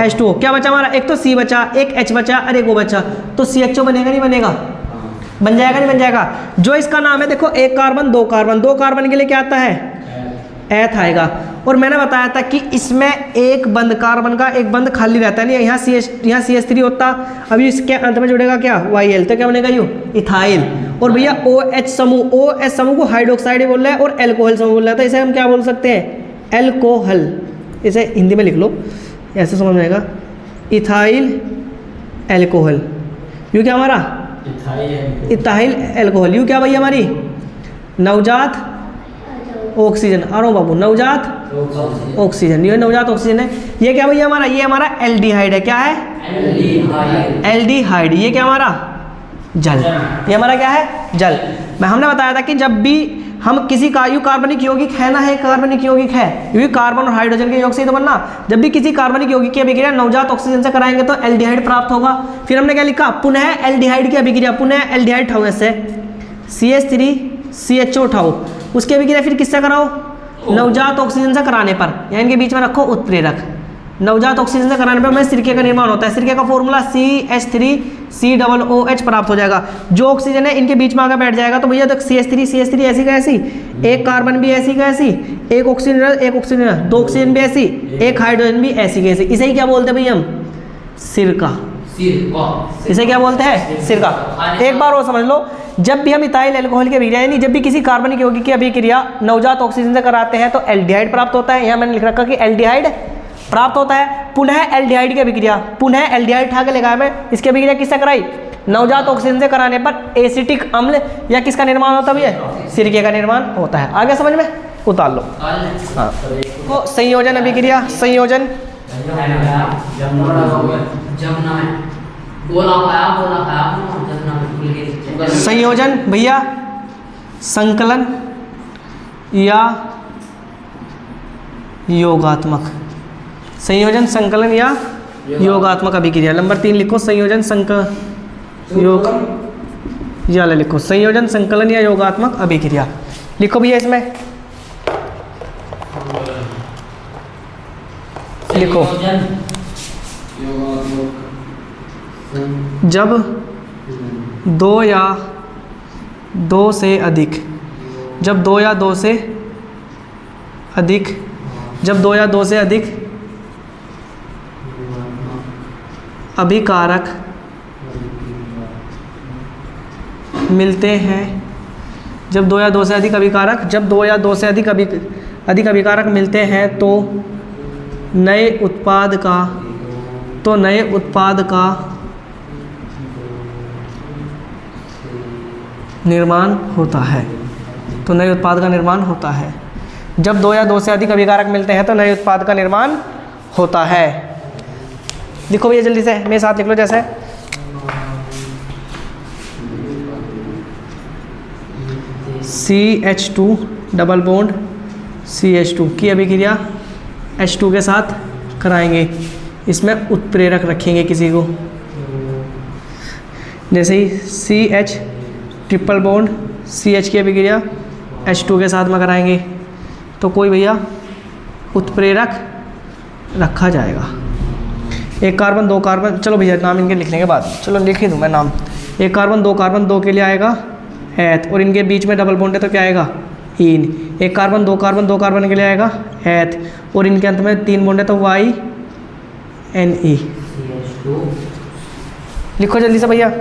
H2O। क्या बचा हमारा, एक तो C बचा, एक H बचा और एक O बचा, तो CHO बनेगा नहीं बनेगा, बन जाएगा नहीं बन जाएगा। जो इसका नाम है देखो, एक कार्बन दो कार्बन के लिए क्या आता है एथ आएगा। और मैंने बताया था कि इसमें एक बंद कार्बन का एक बंद खाली रहता है, नहीं यहाँ CH3 होता, अभी इसके अंत में जुड़ेगा क्या YL, तो क्या बनेगा यू इथाइल। और भैया OH समूह को हाइड्रोक्साइड बोल रहा है और एल्कोहल समूह बोल रहा है, तो इसे हम क्या बोल सकते हैं एल्कोहल। इसे हिंदी में लिख लो, ऐसे समझ में आएगा, इथाइल एल्कोहल। यू क्या हमारा इथाइल एल्कोहल। यू क्या भैया हमारी नवजात ऑक्सीजन। अरे बाबू नवजात ऑक्सीजन, ये नवजात ऑक्सीजन है। ये क्या भैया हमारा, ये हमारा एल्डिहाइड है। क्या है एल्डिहाइड। ये क्या हमारा जल। ये हमारा क्या है जल। मैं हमने बताया था कि जब भी हम किसी का यू कार्बनिक यौगिक है ना, है कार्बनिक यौगिक है, क्योंकि कार्बन और हाइड्रोजन के योग से ही तो बनना। जब भी किसी कार्बनिक यौगिक की अभिक्रिया नवजात ऑक्सीजन से कराएंगे तो एल्डिहाइड प्राप्त होगा। फिर हमने क्या लिखा, पुनः एल्डिहाइड की अभिक्रिया, पुनः एल्डिहाइड उठाओ ऐसे CH3 CHO उठाओ, उसकी अभिक्रिया फिर किससे कराओ, नवजात ऑक्सीजन से कराने पर, या इनके बीच में रखो उत्प्रेरक। नवजात ऑक्सीजन से कराने पर में सिरके का निर्माण होता है। सिरके का फॉर्मूला CH3COOH प्राप्त हो जाएगा। जो ऑक्सीजन है इनके बीच में आकर बैठ जाएगा, तो भैया CH3 ऐसी का ऐसी, एक कार्बन भी ऐसी का ऐसी, एक ऑक्सीजन दो ऑक्सीजन भी ऐसी, एक हाइड्रोजन भी ऐसी का ऐसी। इसे ही क्या बोलते हैं भैया हम, सिरका। इसे क्या बोलते हैं सिरका। एक बार और समझ लो, जब भी हम इथाइल एल्कोहल की अभिक्रिया, यानी जब भी किसी कार्बनिक यौगिक की अभिक्रिया नवजात ऑक्सीजन से कराते हैं तो एल्डिहाइड प्राप्त होता है। यहाँ मैंने लिख रखा कि एल्डिहाइड प्राप्त होता है। पुनः एल्डिहाइड की अभिक्रिया, पुनः एल्डिहाइड उठा के लगाया मैं, इसकी अभिक्रिया किससे कराई, नवजात ऑक्सीजन से कराने पर एसिटिक अम्ल या किसका निर्माण होता है भैया, सिरके का निर्माण होता है। आगे समझ में उतार लो। हाँ तो संयोजन अभिक्रिया, संयोजन संयोजन भैया संकलन या योगात्मक, संयोजन संकलन या योगात्मक अभिक्रिया। नंबर 3 लिखो, संयोजन योग या लिखो संयोजन संकलन या योगात्मक अभिक्रिया। लिखो भैया इसमें लिखो, जब दो या दो से अधिक, जब दो या दो से अधिक, जब दो या दो से अधिक अभिकारक मिलते हैं, जब दो या दो से अधिक अभिकारक, जब दो या दो से अधिक अभिकारक मिलते हैं तो नए उत्पाद का, तो नए उत्पाद का निर्माण होता है, तो नए उत्पाद का निर्माण होता है। जब दो या दो से अधिक अभिकारक मिलते हैं तो नए उत्पाद का निर्माण होता है। लिखो भैया जल्दी से, मेरे साथ लिख लो। जैसे CH2 डबल बॉन्ड CH2 की अभिक्रिया H2 के साथ कराएंगे, इसमें उत्प्रेरक रखेंगे किसी को, जैसे ही CH ट्रिपल बॉन्ड CH की अभिक्रिया H2 के साथ में कराएंगे तो कोई भैया उत्प्रेरक रखा जाएगा। एक कार्बन दो कार्बन, चलो भैया नाम इनके लिखने के बाद, चलो लिख ही दूँ मैं नाम। एक कार्बन दो के लिए आएगा एथ, और इनके बीच में डबल बॉन्ड है तो क्या आएगा इन। एक कार्बन दो कार्बन के लिए आएगा एथ, और इनके अंत में 3 बॉन्ड है तो YNE। लिखो जल्दी से भैया,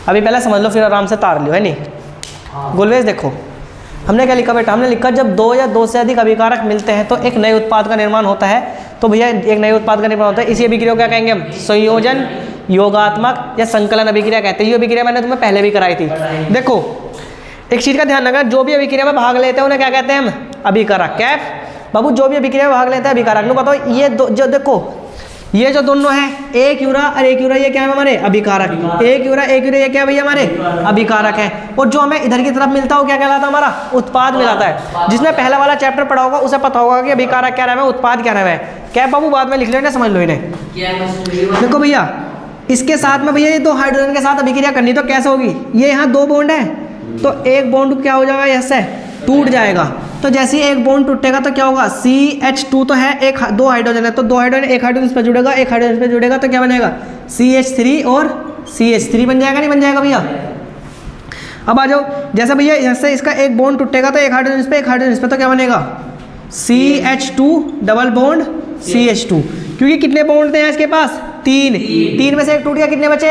अभी पहले समझ लो फिर आराम से तार लियो, है नहीं। गुलवेज देखो हमने क्या लिखा बेटा, हमने लिखा जब दो या दो से अधिक अभिकारक मिलते हैं तो एक नए उत्पाद का निर्माण होता है। तो भैया एक नए उत्पाद का निर्माण होता है, इसी अभिक्रिया को क्या कहेंगे हम, संयोजन, योगात्मक या संकलन अभिक्रिया कहते हैं। ये अभिक्रिया मैंने तुम्हें पहले भी कराई थी। देखो एक चीज़ का ध्यान रखना, जो भी अभिक्रिया में भाग लेते हैं उन्हें क्या कहते हैं हम, अभिकारक। कैफ बाबू, जो भी अभिक्रिया में भाग लेते हैं अभिकारक। लो बताओ ये जो देखो ये जो दोनों हैं, एक यूरा और एक यूरा, ये क्या है हमारे अभिकारक। एक यूरा ये क्या है भैया हमारे अभिकारक है। और जो हमें इधर की तरफ मिलता है वो क्या कहलाता है, हमारा उत्पाद मिलाता है। जिसने पहला वाला चैप्टर पढ़ा होगा उसे पता होगा कि अभिकारक क्या नाम है, उत्पाद क्या नाम है। क्या बाबू बाद में लिख लो, समझ लो इन्हें। देखो भैया इसके साथ में भैया ये दो हाइड्रोजन के साथ अभिक्रिया करनी, तो कैसे होगी, ये यहाँ 2 बॉन्ड है तो एक बॉन्ड क्या हो जाएगा, ऐसे टूट जाएगा। तो जैसे ही एक बॉन्ड टूटेगा तो क्या होगा, CH2 तो है, एक 2 हाइड्रोजन है तो 2 हाइड्रोजन, एक हाइड्रोजन इस पर जुड़ेगा, एक हाइड्रोजन इस पर जुड़ेगा तो क्या बनेगा CH3 और CH3 बन जाएगा, नहीं बन जाएगा भैया। अब आ जाओ, जैसे भैया जैसे इसका एक बॉन्ड टूटेगा तो एक हाइड्रोजन इस पे, एक हाइड्रोजन इस पे, तो क्या बनेगा CH2 डबल बॉन्ड CH2, क्योंकि कितने बॉन्ड थे इसके पास 3 में से एक टूट गया, कितने बचे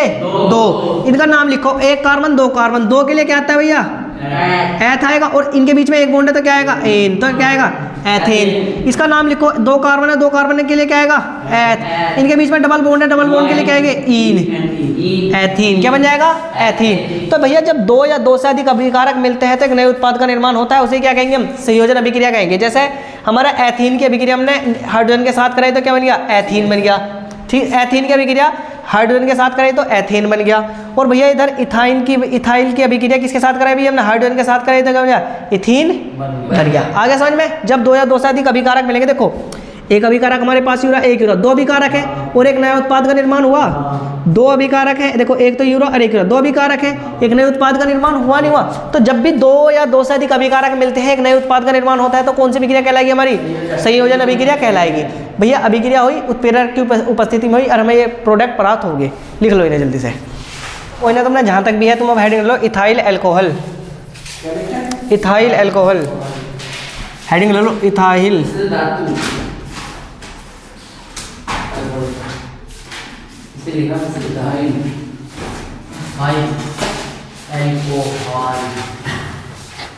2। इनका नाम लिखो, एक कार्बन 2 कार्बन, 2 के लिए क्या आता है भैया एथ आएगा, और इनके बीच में एक बॉन्ड है तो क्या आएगा एन, तो क्या आएगा एथेन। इसका नाम लिखो, 2 कार्बन है, 2 कार्बन के लिए क्या आएगा एथ, इनके बीच में डबल बॉन्ड है, डबल बॉन्ड के लिए क्या आएगा इन, एथीन। क्या बन जाएगा एथीन। तो भैया जब 2 या 2 से अधिक अभिकारक मिलते हैं तो एक नए उत्पाद का निर्माण होता है, उसे क्या कहेंगे हम संयोजन अभिक्रिया कहेंगे। जैसे हमारा एथीन की अभिक्रिया हमने हाइड्रोजन के साथ कराई तो क्या बन गया एथीन बन गया, ठीक। एथीन की अभिक्रिया हाइड्रोजन के साथ कराई तो एथेन बन गया। और भैया इधर इथाइल की अभिक्रिया किसके साथ कराई भैया हमने हाइड्रोजन के साथ कराई तो क्या बन गया इथीन बन गया। आगे समझ में, जब 2 या 2 से अधिक अभिकारक मिलेंगे, देखो एक अभिकारक हमारे पास यूरा, एक यूरा, 2 अभिकारक है और एक नया उत्पाद का निर्माण हुआ। 2 अभिकारक है, देखो एक तो यूरा और एक यूरा, 2 अभिकारक है, एक नए उत्पाद का निर्माण हुआ नहीं हुआ। तो जब भी 2 या 2 से अधिक अभिकारक मिलते हैं, एक नए उत्पाद का निर्माण होता है, तो कौन सी अभिक्रिया कहलाएगी हमारी संयोजन अभिक्रिया कहलाएगी। भैया अभिक्रिया हुई, उत्प्रेरक की उपस्थिति में हुई और हमें ये प्रोडक्ट प्राप्त हो गए। लिख लो इन्हें जल्दी से, कोई ना तुमने जहाँ तक भी है तुम अब हेडिंग लो ethyl alcohol, ethyl alcohol heading ले लो ethyl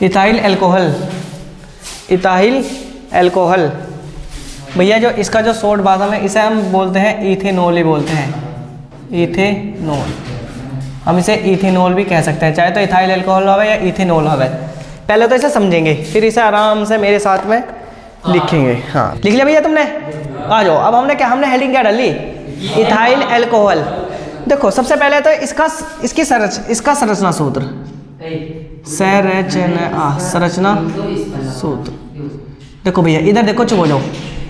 ethyl alcohol, ethyl alcohol. भैया जो इसका जो शॉर्ट भाषा में इसे हम बोलते हैं इथेनॉल ही बोलते हैं, इथेनॉल। हम इसे इथेनॉल भी कह सकते हैं, चाहे तो इथाइल एल्कोहल हो या इथेनॉल हो। पहले तो इसे समझेंगे, फिर इसे आराम से मेरे साथ में लिखेंगे। हाँ लिख लिया भैया तुमने, आ जाओ। अब हमने हेडिंग क्या डाली इथाइल एल्कोहल। देखो सबसे पहले तो इसका संरचना सूत्र, संरचना सूत्र। देखो भैया इधर देखो, चुप हो जाओ।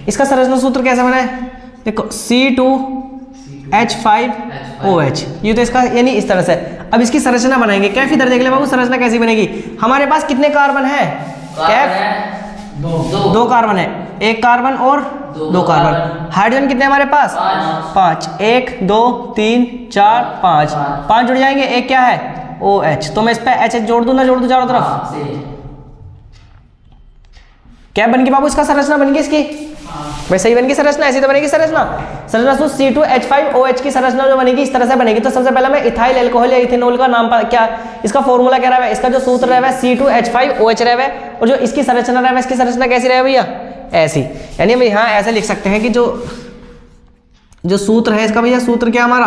इसका संरचना सूत्र कैसे बना है, देखो C2H5OH, ये तो इसका यानी इस तरह से। अब इसकी संरचना बनाएंगे, कैफ इधर देख ले बाबू, संरचना कैसी बनेगी। हमारे पास कितने कार्बन है कैफ, 2 कार्बन है, 1 कार्बन और 2 कार्बन। हाइड्रोजन कितने हमारे पास 5, 1 2 3 4 5 जुड़ जाएंगे। एक क्या है OH, तो मैं इस पे H जोड़ दूं ना जोड़ दूं चारों तरफ। क्या बन गई बाबू इसका संरचना बन गई इसकी, भाई सही बन गई संरचना, ऐसी तो बनेगी संरचना। संरचना सूत्र C2H5OH की संरचना जो बनेगी इस तरह से बनेगी। तो सबसे पहले मैं इथाइल एल्कोहल या इथेनॉल का नाम क्या, इसका फॉर्मूला क्या रहा है, इसका जो सूत्र रहा है C2H5OH रहा है, और जो इसकी संरचना रहा है इसकी संरचना कैसी रहे भैया ऐसी। यानी हम यहाँ ऐसे लिख सकते हैं कि जो सूत्र है इसका भैया, सूत्र क्या हमारा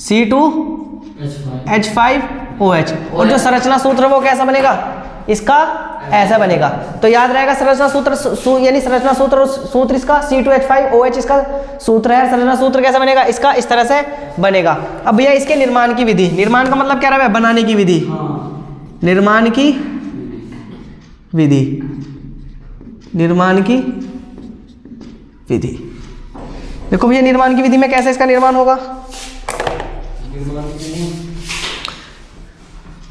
C2H5OH, और जो संरचना सूत्र वो कैसा बनेगा इसका ऐसा बनेगा। तो याद रहेगा संरचना सूत्र यानी संरचना सूत्र इसका C2H5OH इसका सूत्र है। संरचना सूत्र कैसा बनेगा इसका इस तरह से बनेगा। अब भैया इसके निर्माण की विधि, निर्माण का मतलब क्या रहा है बनाने की विधि, निर्माण की विधि, निर्माण की विधि। देखो भैया निर्माण की विधि में कैसे इसका निर्माण होगा,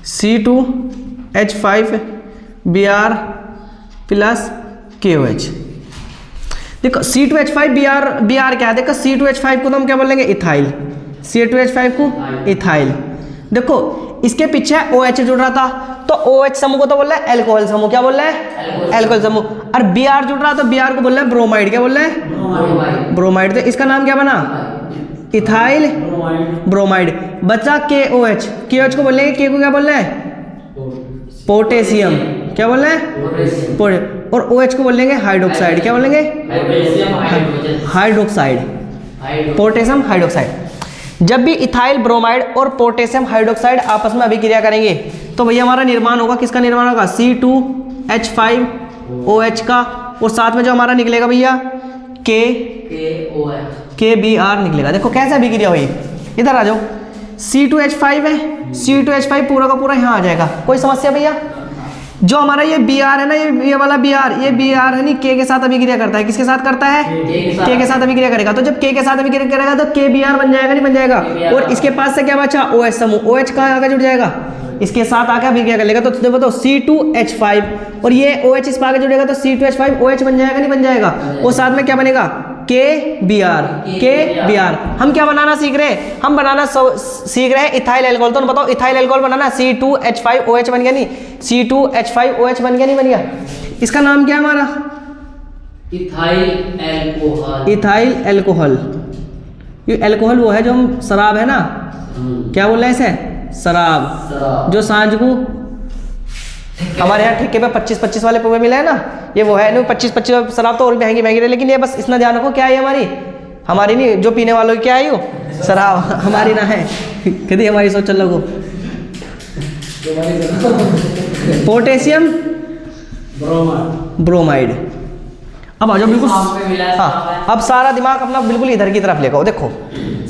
C2H5Br प्लस KOH। देखो C2H5Br क्या है, देखो C2H5 को तो हम क्या बोलेंगे इथाइल, C2H5 को इथाइल। देखो इसके पीछे OH जुड़ रहा था तो OH समूह को तो बोल रहा है एल्कोहल समूह, क्या बोल रहा है एल्कोहल समूह। और Br जुड़ रहा तो Br को बोल रहा है ब्रोमाइड, क्या बोल रहा है ब्रोमाइड। तो इसका नाम क्या बना इथाइल ब्रोमाइड। बचा KOH, KOH को बोलेंगे, K को क्या बोल रहे हैं पोटेशियम, क्या बोल रहे हैं और OH को बोलेंगे हाइड्रोक्साइड, क्या बोलेंगे हाइड्रोक्साइड, पोटेशियम हाइड्रोक्साइड। जब भी इथाइल ब्रोमाइड और पोटेशियम हाइड्रोक्साइड आपस में अभिक्रिया करेंगे तो भैया हमारा निर्माण होगा, किसका निर्माण होगा C2H5OH का, और साथ में जो हमारा निकलेगा भैया KBr निकलेगा। देखो कैसे अभिक्रिया हुई, इधर आ जाओ। C2H5 है, C2H5 पूरा का पूरा यहाँ आ जाएगा, कोई समस्या भैया। जो हमारा ये Br है ना, ये वाला Br, ये Br है नहीं K के साथ अभिक्रिया करता है, किसके साथ करता है K के साथ अभिक्रिया करेगा। तो जब K के साथ अभिक्रिया करेगा तो KBr बन जाएगा, नहीं बन जाएगा। और इसके पास से क्या बचा OH समूह, OH का आगे जुड़ जाएगा, इसके साथ आके अभिक्रिया कर लेगा। तो देखो तो C2H5 और ये OH इस पर आगे जुड़ेगा तो C2H5OH बन जाएगा, नहीं बन जाएगा। और साथ में क्या बनेगा KBr। हम क्या बनाना सीख रहे हैं? हम बनाना सीख रहे हैं इथाइल अल्कोहल। तो बताओ इथाइल अल्कोहल बनाना, C2H5OH बन गया नहीं? C2H5OH बन गया नहीं बन गया? इसका नाम क्या है हमारा? Ethyl alcohol. Ethyl alcohol. ये अल्कोहल वो है जो हम शराब है ना, क्या बोल रहे हैं इसे? शराब। जो सांझ को हमारे यहाँ ठेके पे 25-25 वाले पुए मिले हैं ना, ये वो है। नहीं 25-25 शराब तो और महंगी महंगी है, लेकिन ये बस इतना ध्यान रखो क्या है हमारी नहीं, जो पीने वालों की क्या है, ये शराब हमारी ना है। कभी हमारी सोच चल लगो। Potassium bromide. अब आ जाओ बिल्कुल। हाँ, अब सारा दिमाग अपना बिल्कुल इधर की तरफ लेकर देखो।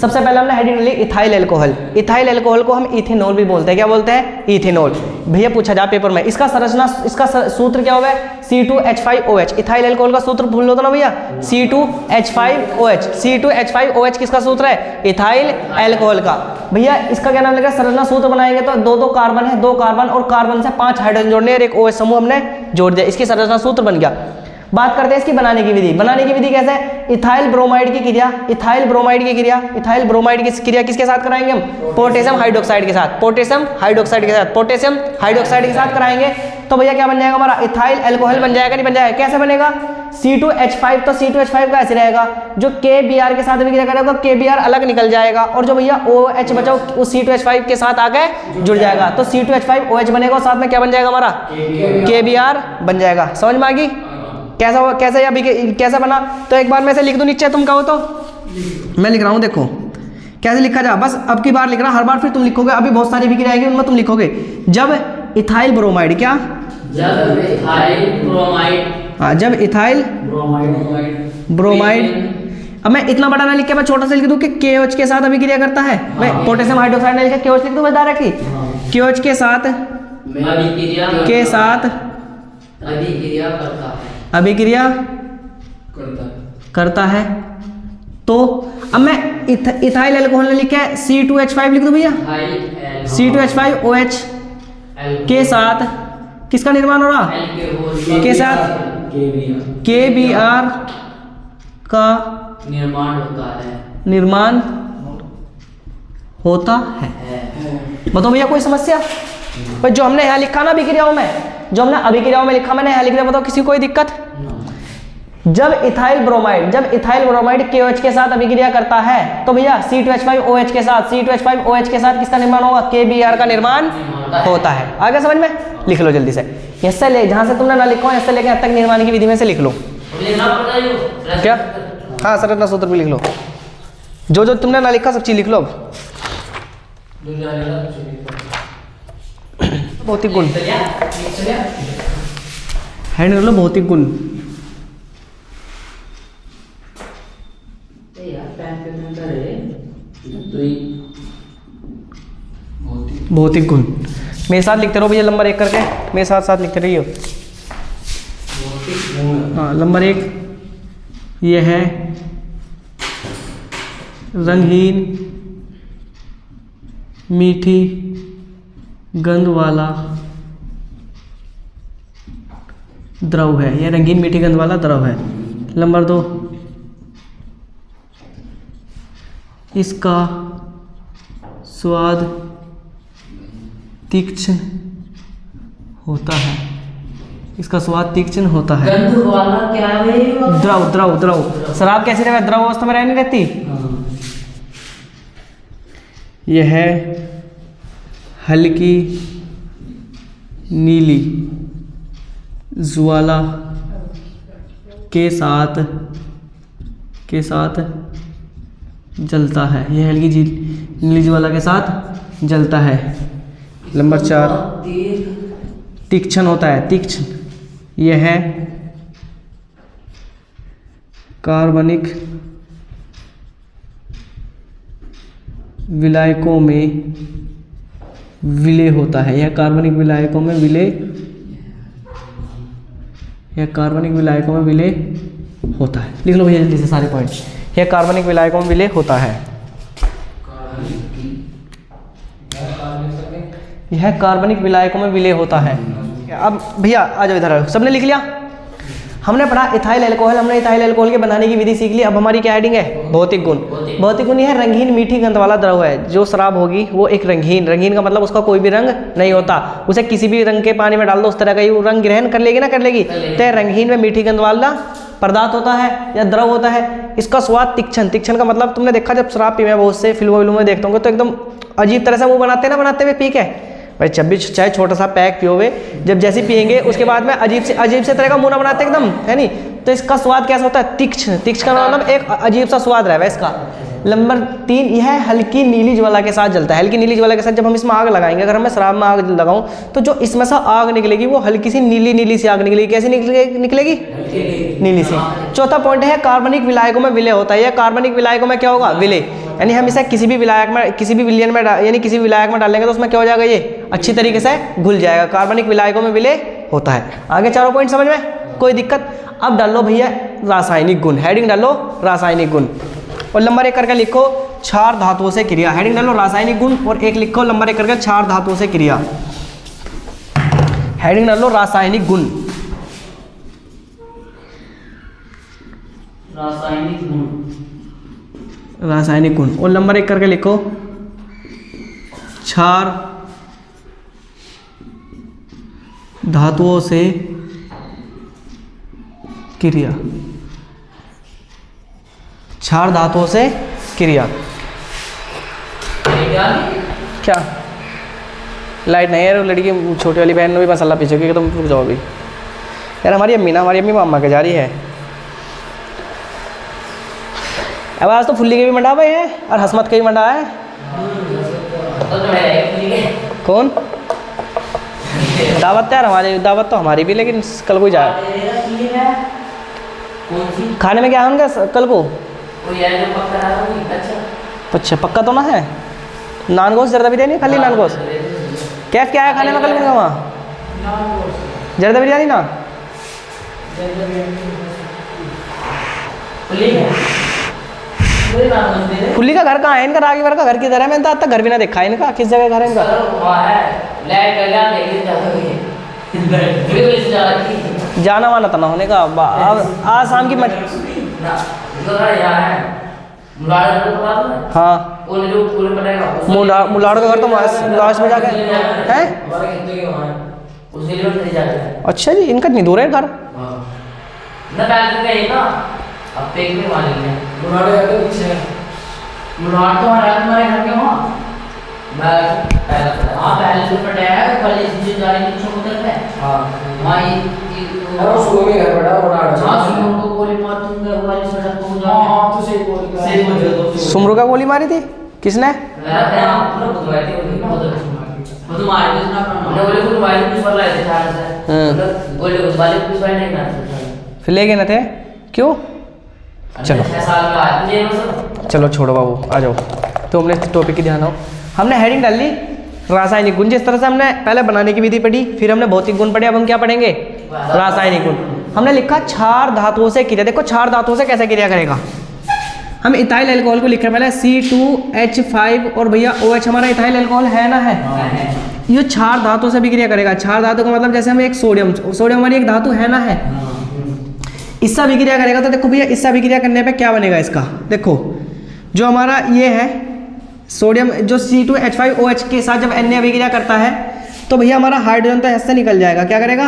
सबसे पहले हमने हेडिंग ली इथाइल अल्कोहल। इथाइल अल्कोहल को हम इथेनॉल भी बोलते हैं। क्या बोलते हैं? इथेनॉल। भैया पूछा जा पेपर में, इसका संरचना, इसका सूत्र क्या होगा? C2H5OH। इथाइल अल्कोहल का सूत्र भूल लो तो ना भैया, C2H5OH। C2H5OH किसका सूत्र है? इथाइल अल्कोहल का। भैया इसका क्या नाम लगेगा? संरचना सूत्र बनाएंगे तो दो कार्बन है, 2 कार्बन और कार्बन से 5 हाइड्रोजन जोड़ने और एक OH समूह हमने जोड़ दिया, इसकी संरचना सूत्र बन गया। बात करते हैं इसकी बनाने की विधि। बनाने की विधि कैसे है? इथाइल ब्रोमाइड की क्रिया, इथाइल ब्रोमाइड की क्रिया, इथाइल ब्रोमाइड की क्रिया किसके साथ कराएंगे हम? पोटेशियम हाइड्रोक्साइड के साथ, पोटेशियम हाइड्रोक्साइड के साथ, पोटेशियम हाइड्रोक्साइड के साथ कराएंगे। तो भैया क्या बन जाएगा हमारा? इथाइल अल्कोहल बन जाएगा। नहीं बन जाएगा? कैसे बनेगा? C2H5, तो C2H5 का ऐसे रहेगा। जो KBr के साथ अभिक्रिया करेगा KBr अलग निकल जाएगा, और जो भैया OH बचा उस C2H5 के साथ आके जुड़ जाएगा, तो C2H5OH बनेगा, और साथ में क्या बन जाएगा हमारा? KBr बन जाएगा। समझ में आ गई? कैसा अभी कैसा बना? तो एक बार मैं से लिख दूं नीचे, तुम कहो तो। मैं लिख रहा हूं, देखो कैसे लिखा जा। बस अब की बार लिख रहा, हर बार फिर तुम लिखोगे। अभी बहुत सारी अभिक्रिया आएगी, उनमें तुम लिखोगे। जब इथाइल ब्रोमाइड, क्या? जब इथाइल ब्रोमाइड। हाँ, जब इथाइल ब्रोमाइड। अब मैं इतना बड़ा ना लिख के मैं छोटा सा लिख दूं कि KOH के साथ अभिक्रिया करता है। मैं पोटेशियम हाइड्रोक्साइड नहीं लिख के KOH लिख दूं डायरेक्टली। KOH के साथ अभिक्रिया करता है। तो अब मैं इथाइल अल्कोहल ने लिखा है C2H5 लिख दो भैया। C2H5OH के साथ किसका निर्माण हो रहा? के साथ KBr का निर्माण होता है। बताओ भैया कोई समस्या? पर जो हमने यहाँ लिखा ना अभिक्रियाओं में, जो हमने अभिक्रियाओं में लिखा, मैंने यहाँ लिख दिया। बताओ किसी कोई दिक्कत? जब इथाइल ब्रोमाइड KOH के साथ अभिक्रिया करता है तो भैया C2H5OH के साथ किसका निर्माण होगा? KBr का निर्माण होता है। आगे समझ में? लिख लो जल्दी से। इससे ले, जहां से तुमने ना लिखो, इससे लेके अब तक निर्माण की विधि में से लिख लो। क्या? हाँ, संरचना सूत्र भी लिख लो। जो जो तुमने ना लिखा सब चीज लिख लो। भौतिक गुण हैंड कर लो। भौतिक गुण, भौतिक गुण मेरे साथ लिखते रहो भैया, नंबर 1 करके मेरे साथ साथ लिखते रहिए। हाँ, नंबर 1 ये है रंगीन मीठी गंध वाला द्रव है। यह रंगीन मीठी गंध वाला द्रव है। नंबर 2 इसका स्वाद तीक्ष्ण होता है। इसका स्वाद तीक्ष्ण होता है। गंध वाला क्या है? द्रव शराब कैसी रहती है? द्रव अवस्था में रहने रहती। यह है हल्की नीली ज्वाला के साथ जलता है। यह हल्की नीली ज्वाला के साथ जलता है। नंबर 4 तीक्ष्ण होता है। तीक्ष्ण यह है कार्बनिक विलायकों में विलय होता है। यह कार्बनिक विलायकों में विलय होता है। लिख लो भैया जल्दी से सारे पॉइंट। यह कार्बनिक विलायकों में विलय होता है। यह कार्बनिक विलायकों में विलय होता है। अब भैया आ जाओ इधर, सबने लिख लिया? हमने पढ़ा इथाइल अल्कोहल, हमने इथाइल अल्कोहल के बनाने की विधि सीख ली। अब हमारी क्या हेडिंग है? भौतिक गुण। भौतिक गुण यह रंगीन मीठी गंध वाला द्रव है। जो शराब होगी वो एक रंगीन, रंगीन का मतलब उसका कोई भी रंग नहीं होता, उसे किसी भी रंग के पानी में डाल दो उस तरह का ही वो रंग ग्रहण कर लेगी ना, कर लेगी। तो रंगीन में मीठी गंध वाला पदार्थ होता है या द्रव होता है। इसका स्वाद तीक्ष्ण, तीक्ष्ण का मतलब तुमने देखा जब शराब पी में बहुत से फिल्मों विल्मों में देखते होंगे तो एकदम अजीब तरह से मुंह बनाते हैं ना, बनाते हुए पी के भाई जब भी चाहे छोटा सा पैक पियोगे, जब जैसे पियेंगे उसके बाद में अजीब से तरह का मुंह ना बनाते एकदम, है नहीं। तो इसका स्वाद कैसा होता है? तीक्ष्ण। तीक्ष्ण का मतलब एक अजीब सा स्वाद रहेगा इसका। नंबर 3, यह हल्की नीली ज्वाला के साथ जलता है। हल्की नीली ज्वाला के साथ जब हम इसमें आग लगाएंगे, अगर मैं शराब में आग लगाऊं तो जो इसमें से आग निकलेगी वो हल्की सी नीली नीली सी आग निकलेगी। कैसी निकलेगी? नीली सी। चौथा पॉइंट है कार्बनिक विलायकों में विलय होता है। यह कार्बनिक विलायकों में क्या होगा? विलय। यानी हम इसे किसी भी विलायक में, किसी भी विलयन में यानी किसी भी विलायक में डालेंगे तो उसमें क्या हो जाएगा? ये अच्छी तरीके से घुल जाएगा। कार्बनिक विलायकों में विलय होता है। आगे चारों पॉइंट समझ में? कोई दिक्कत? अब डाल लो भैया रासायनिक गुण। हेडिंग डालो रासायनिक गुण और नंबर 1 करके लिखो क्षार धातुओं से क्रिया। हेडिंग डालो रासायनिक गुण और एक लिखो नंबर 1 करके क्षार धातुओं से क्रिया। हेडिंग डालो रासायनिक गुण। रासायनिक गुण, रासायनिक गुण और नंबर 1 करके लिखो क्षार धातुओं से क्रिया। क्षार धातुओं से क्रिया। क्या लाइट नहीं है? लड़की छोटी वाली बहन ने भी मसाला पीछे कि तुम रुक जाओ अभी यार। हमारी अम्मी ना, हमारी अम्मी मामा के जा रही है। अब आज तो फुल्ली के भी मंडा भाई है और हसमत के भी मंडा है। कौन? दावत यार हमारी, दावत तो हमारी भी, लेकिन कल कोई जा खाने में क्या है उनका कल को? अच्छा पक्का तो ना है? नान गोश्त जर्दा बिरयानी, खाली नान गोश्त। कैफ क्या है खाने में कल उनका वहाँ? जर्दा बिरयानी ना? फुल्ली का घर कहाँ है इनका? रागीवर का घर किधर है? मैंने तो आज तक घर भी ना देखा है इनका। किस जगह घर है इनका? जाना वाना तो ना होने का। आज शाम की हाँ मुलाड़ का घर तो लास्ट में जाके है। अच्छा जी, इनका इतनी दूर है घर? सुमरू का गोली मारी थी किसने? फिर ले गए ना थे? क्यों? चलो चलो छोड़ो बाबू, आ जाओ। तो हमने टॉपिक की ध्यान हो, हमने हेडिंग डाल ली रासायनिक गुण। जिस तरह से हमने पहले बनाने की विधि पढ़ी, फिर हमने भौतिक गुण पढ़े, अब हम क्या पढ़ेंगे? रासायनिक गुण। हमने लिखा क्षार धातुओं से क्रिया। देखो क्षार धातुओं से कैसे क्रिया करेगा। हम इथाइल अल्कोहल को लिख रहे हैं पहले C2H5 और भैया OH हमारा इथाइल अल्कोहल है ना? है। ये क्षार धातु से भी क्रिया करेगा। क्षार धातु का मतलब जैसे हम एक सोडियम हमारी एक धातु है ना? है। इससे भी क्रिया करेगा। तो देखो भैया इससे भी क्रिया करने पे क्या बनेगा इसका? देखो जो हमारा ये है सोडियम, जो C2H5OH के साथ जब Na अभिक्रिया करता है तो भैया हमारा हाइड्रोजन तो इससे निकल जाएगा। क्या करेगा?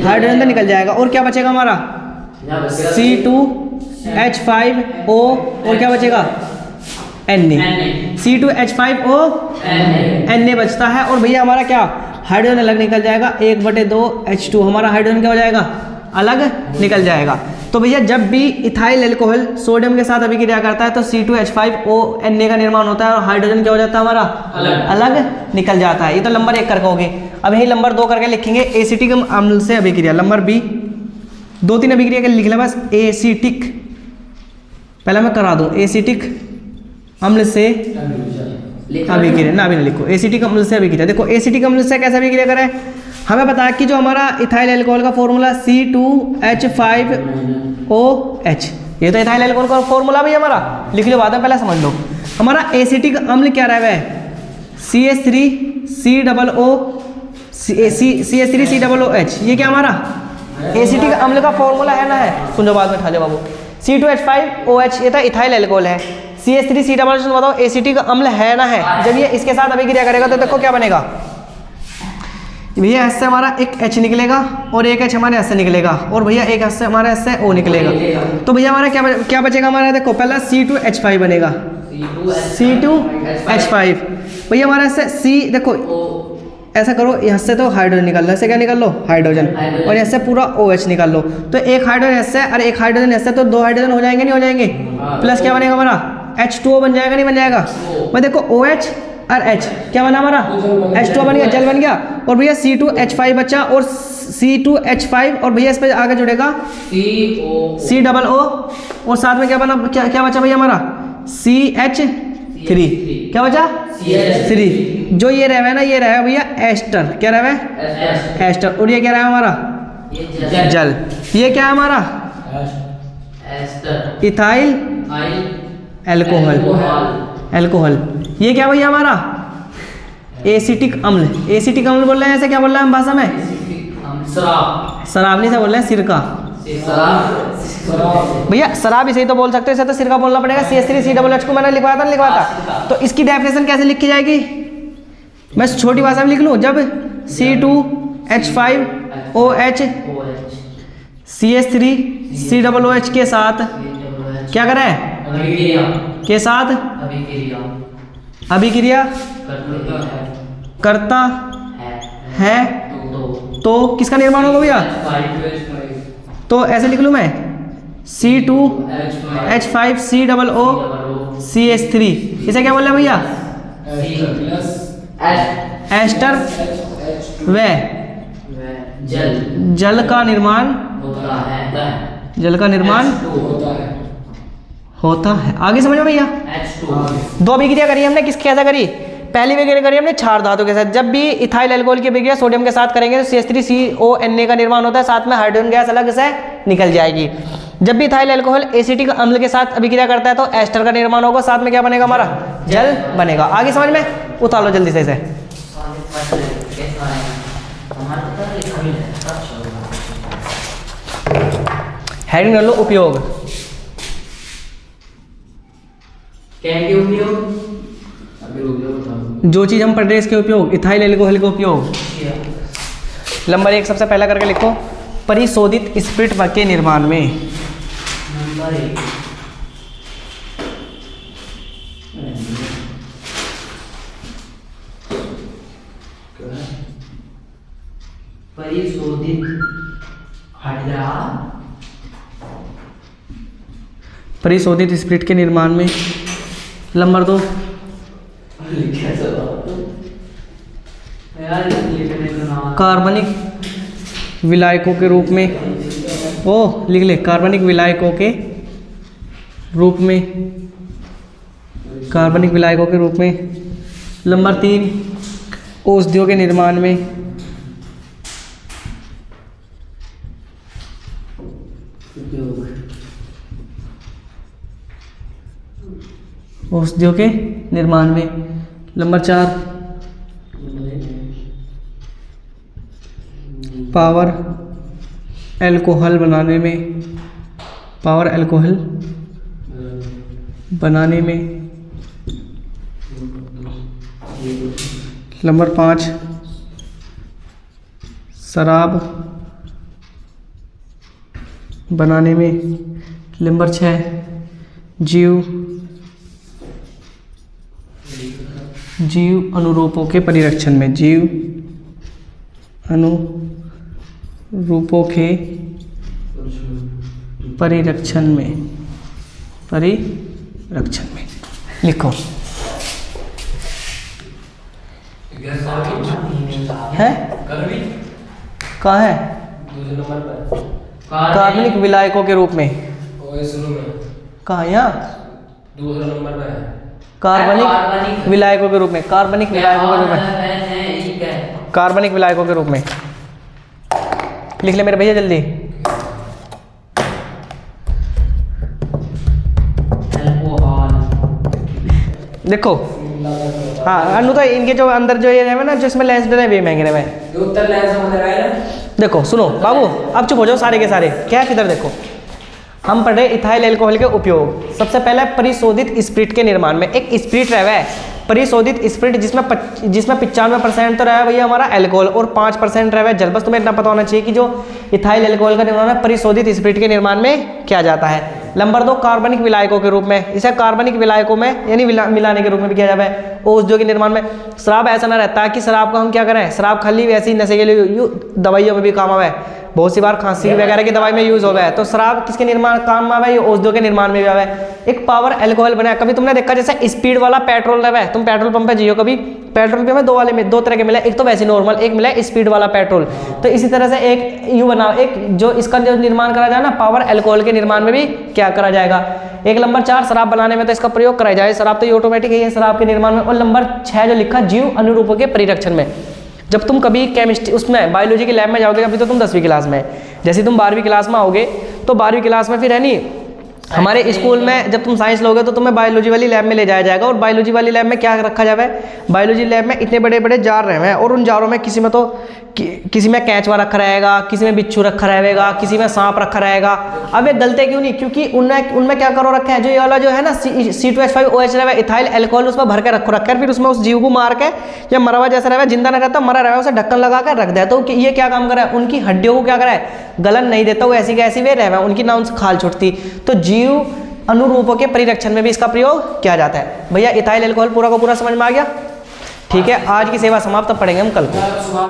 हाइड्रोजन तो निकल जाएगा। और क्या बचेगा हमारा? C2H5O और क्या बचेगा? Na। C2H5O Na बचता है और भैया हमारा क्या? हाइड्रोजन अलग निकल जाएगा। 1/2 H2 हमारा हाइड्रोजन क्या हो जाएगा? अलग निकल जाएगा। तो भैया जब भी इथाइल अल्कोहल सोडियम के साथ अभिक्रिया करता है तो C2H5O Na का निर्माण होता है और हाइड्रोजन क्या हो जाता है हमारा? अलग निकल जाता है। ये तो नंबर 1 करके हो गए। अब यही नंबर 2 करके लिखेंगे एसिटिक अम्ल से अभिक्रिया। नंबर B 2-3 अभिक्रिया के लिख लें बस। एसिटिक पहले मैं करा दूं। एसिटिक अम्ल से अभिक्रिया ना भी ना लिखो। एसिटिक अम्ल से अभिक्रिया। देखो एसिटिक अम्ल से कैसे अभिक्रिया करें? हमें पता है कि जो हमारा इथाइल अल्कोहल का फॉर्मूला C2H5OH, ये तो इथाइल अल्कोहल का फॉर्मूला भी हमारा लिख लो, बाद में पहले समझ लो। हमारा एसिटिक अम्ल क्या रहा है? CH3COOH। ये क्या हमारा? एसिटिक अम्ल का फॉर्मूला है ना, है सुनो बाद में उठा ले बाबू। C2H5OH ये था इथाइल अल्कोहल है। CH3C बताओ एसिटिक अम्ल है ना, है। जब ये इसके साथ अभिक्रिया करेगा तो देखो क्या बनेगा भैया, S से हमारा एक H निकलेगा और एक H हमारे S से निकलेगा, और भैया एक S से हमारे S से O निकलेगा। तो भैया हमारा क्या बचेगा हमारा, देखो पहला C2H5 बनेगा, C2H5 भैया हमारा S से C, देखो ऐसा करो यहाँ से तो हाइड्रोजन निकाल लो, ऐसे क्या निकाल लो हाइड्रोजन, और यहाँ से पूरा OH निकाल लो। तो एक हाइड्रोजन S से और एक हाइड्रोजन S से, तो 2 हाइड्रोजन हो जाएंगे नहीं हो जाएंगे, प्लस क्या बनेगा हमारा H2O बन जाएगा नहीं बन जाएगा। मैं देखो OH और H क्या बना हमारा H2O बन गया, जल बन गया, और भैया C2H5 बचा, और C2H5 और भैया इस पर आगे जुड़ेगा COO, और साथ में क्या बना, क्या बचा भैया हमारा CH3, क्या बचा CH3। जो ये रहा है ना, ये रहा भैया एस्टर, क्या रहा है एस्टर, और ये क्या रहा है हमारा जल। ये क्या है हमारा इथाइल अल्कोहल। ये क्या भैया हमारा एसिटिक अम्ल। एसिटिक अम्ल बोल रहे हैं, ऐसे क्या बोल रहे हैं हम भाषा में, शराब नहीं से बोल रहे हैं, सिरका भैया, शराब इसे ही तो बोल सकते हैं, इसे तो सिरका बोलना पड़ेगा। CH3COH को मैंने लिखवाया था नहीं लिखवाया था, तो इसकी डेफिनेशन कैसे लिखी जाएगी, मैं छोटी भाषा में लिख लूँ, जब C2H5OH CH3COOH के साथ क्या करें, के साथ अभिक्रिया करता है तो किसका निर्माण होगा भैया, तो ऐसे लिख लूँ मैं C2H5COO CH3, इसे क्या बोल रहे हैं भैया एस्टर व जल का निर्माण होता है। आगे समझ में भैया, दो अभिक्रिया करी हमने, किस कैसा करी, पहली अभिक्रिया करी हमने क्षार धातु के साथ। जब भी इथाइल अल्कोहल की अभिक्रिया सोडियम के साथ करेंगे तो CH3CONA का निर्माण होता है, साथ में हाइड्रोजन गैस अलग से निकल जाएगी। जब भी इथाइल अल्कोहल एसिटिक अम्ल के साथ अभिक्रिया करता है तो एस्टर का निर्माण होगा, साथ में क्या बनेगा हमारा जल बनेगा। आगे समझ में, उतार लो जल्दी से इसे। हेडिंग कर लो उपयोग। जो चीज हम पढ़ रहे हैं इसके उपयोग, इथाइल अल्कोहल के उपयोग। नंबर 1 सबसे पहला करके लिखो, परिशोधित स्पिरिट के निर्माण में। परिशोधित स्पिरिट के निर्माण में। नंबर 2 कार्बनिक विलायकों के रूप में, लिख ले, कार्बनिक विलायकों के रूप में, कार्बनिक विलायकों के रूप में। नंबर 3 औषधियों के निर्माण में। औषधियों के निर्माण में। नंबर 4 पावर अल्कोहल बनाने में, पावर अल्कोहल बनाने में। नंबर 5 शराब बनाने में। नंबर 6 जीव अनुरूपों के परिरक्षण में, जीव अनुरूपों के परिरक्षण में, लिखो। है कहाँ है, कार्बनिक विलायकों के रूप में। कहाँ, यहाँ कार्बनिक विलायकों के रूप में, कार्बनिक विलायकों के रूप में, कार्बनिक विलायकों के रूप में। लिख ले मेरे भैया जल्दी। देखो हाँ अनु, तो इनके जो अंदर जो ये रहे ना, जो इसमें लेंस डले वे महंगे रहे। उत्तर लेंस में लगाए ना, देखो सुनो बाबू, अब चुप हो जाओ सारे के सारे। क्या है, इधर देखो, हम पढ़े इथाइल अल्कोहल के उपयोग। सबसे पहले परिशोधित स्पिरिट के निर्माण में एक स्पिरिट रहा है, परिशोधित स्पिरिट, जिसमें 95% तो रहा है भैया हमारा अल्कोहल और 5% रहा है जल। बस तुम्हें इतना पता होना चाहिए कि जो इथाइल अल्कोहल का निर्माण है परिशोधित स्पिरिट के निर्माण में किया जाता है। नंबर 2, कार्बनिक विलायकों के रूप में, इसे कार्बनिक विलायकों में यानी मिलाने के रूप में भी किया जाता है औषधियों के निर्माण में। शराब ऐसा ना रहता है कि शराब का हम क्या करें, शराब खाली वैसे ही नशे के लिए दवाइयों में भी काम आवे, बहुत सी बार खांसी वगैरह की दवाई में यूज हो गया है। तो शराब किसके निर्माण काम में आवे, ये औषधियों के निर्माण में भी आवे। एक पावर अल्कोहल बना है, कभी तुमने देखा जैसे स्पीड वाला पेट्रोल है, तुम पेट्रोल पंप पे जियो कभी, पेट्रोल पंप में दो तरह के मिले, एक तो वैसे नॉर्मल, एक मिला स्पीड वाला पेट्रोल। तो इसी तरह से एक यू बना, एक जो इसका जो निर्माण करा जाए ना पावर अल्कोहल के निर्माण में भी क्या करा जाएगा। एक नंबर 4, शराब बनाने में तो इसका प्रयोग करा जाए, शराब तो ये ऑटोमेटिक है शराब के निर्माण में। और नंबर 6 जो लिखा, जीव अनुरूपों के परिरक्षण में। जब तुम कभी केमिस्ट्री उसमें बायोलॉजी की लैब में जाओगे, अभी तो तुम 10वीं क्लास में, जैसे तुम 12वीं क्लास में आओगे तो 12वीं क्लास में फिर है नहीं, हमारे स्कूल में जब तुम साइंस लोगे तो तुम्हें बायोलॉजी वाली लैब में ले जाया जाएगा। और बायोलॉजी वाली लैब में क्या रखा जाए, बायोलॉजी लैब में इतने बड़े बड़े जार रहे हैं और उन जारों में किसी में तो किसी में कैंचवा रखा रहेगा, किसी में बिच्छू रखा रहेगा, किसी में सांप रखा रहेगा। अब ये गलते क्यों नहीं, क्योंकि उनमें क्या करो रखा है, जो ये वाला जो है ना C2H5OH रहा है इथाइल अल्कोहल, उसमें भर के रखा है, फिर उसमें उस जीव को मार के या मरा हुआ जैसा रहा है, जिंदा नहीं रहता मरा रहा है, उसे ढक्कन लगा कर रख दिया। तो ये क्या काम कर रहा है, उनकी हड्डियों को क्या करा है, गलन नहीं देता, वो ऐसी कैसी वे रह, उनकी ना उनसे खाल छुटती। तो जीव अनुरूपों के परिरक्षण में भी इसका प्रयोग किया जाता है। भैया इथाइल अल्कोहल पूरा का पूरा समझ में आ गया। ठीक है, आज की सेवा समाप्त, अब पढ़ेंगे हम कल को।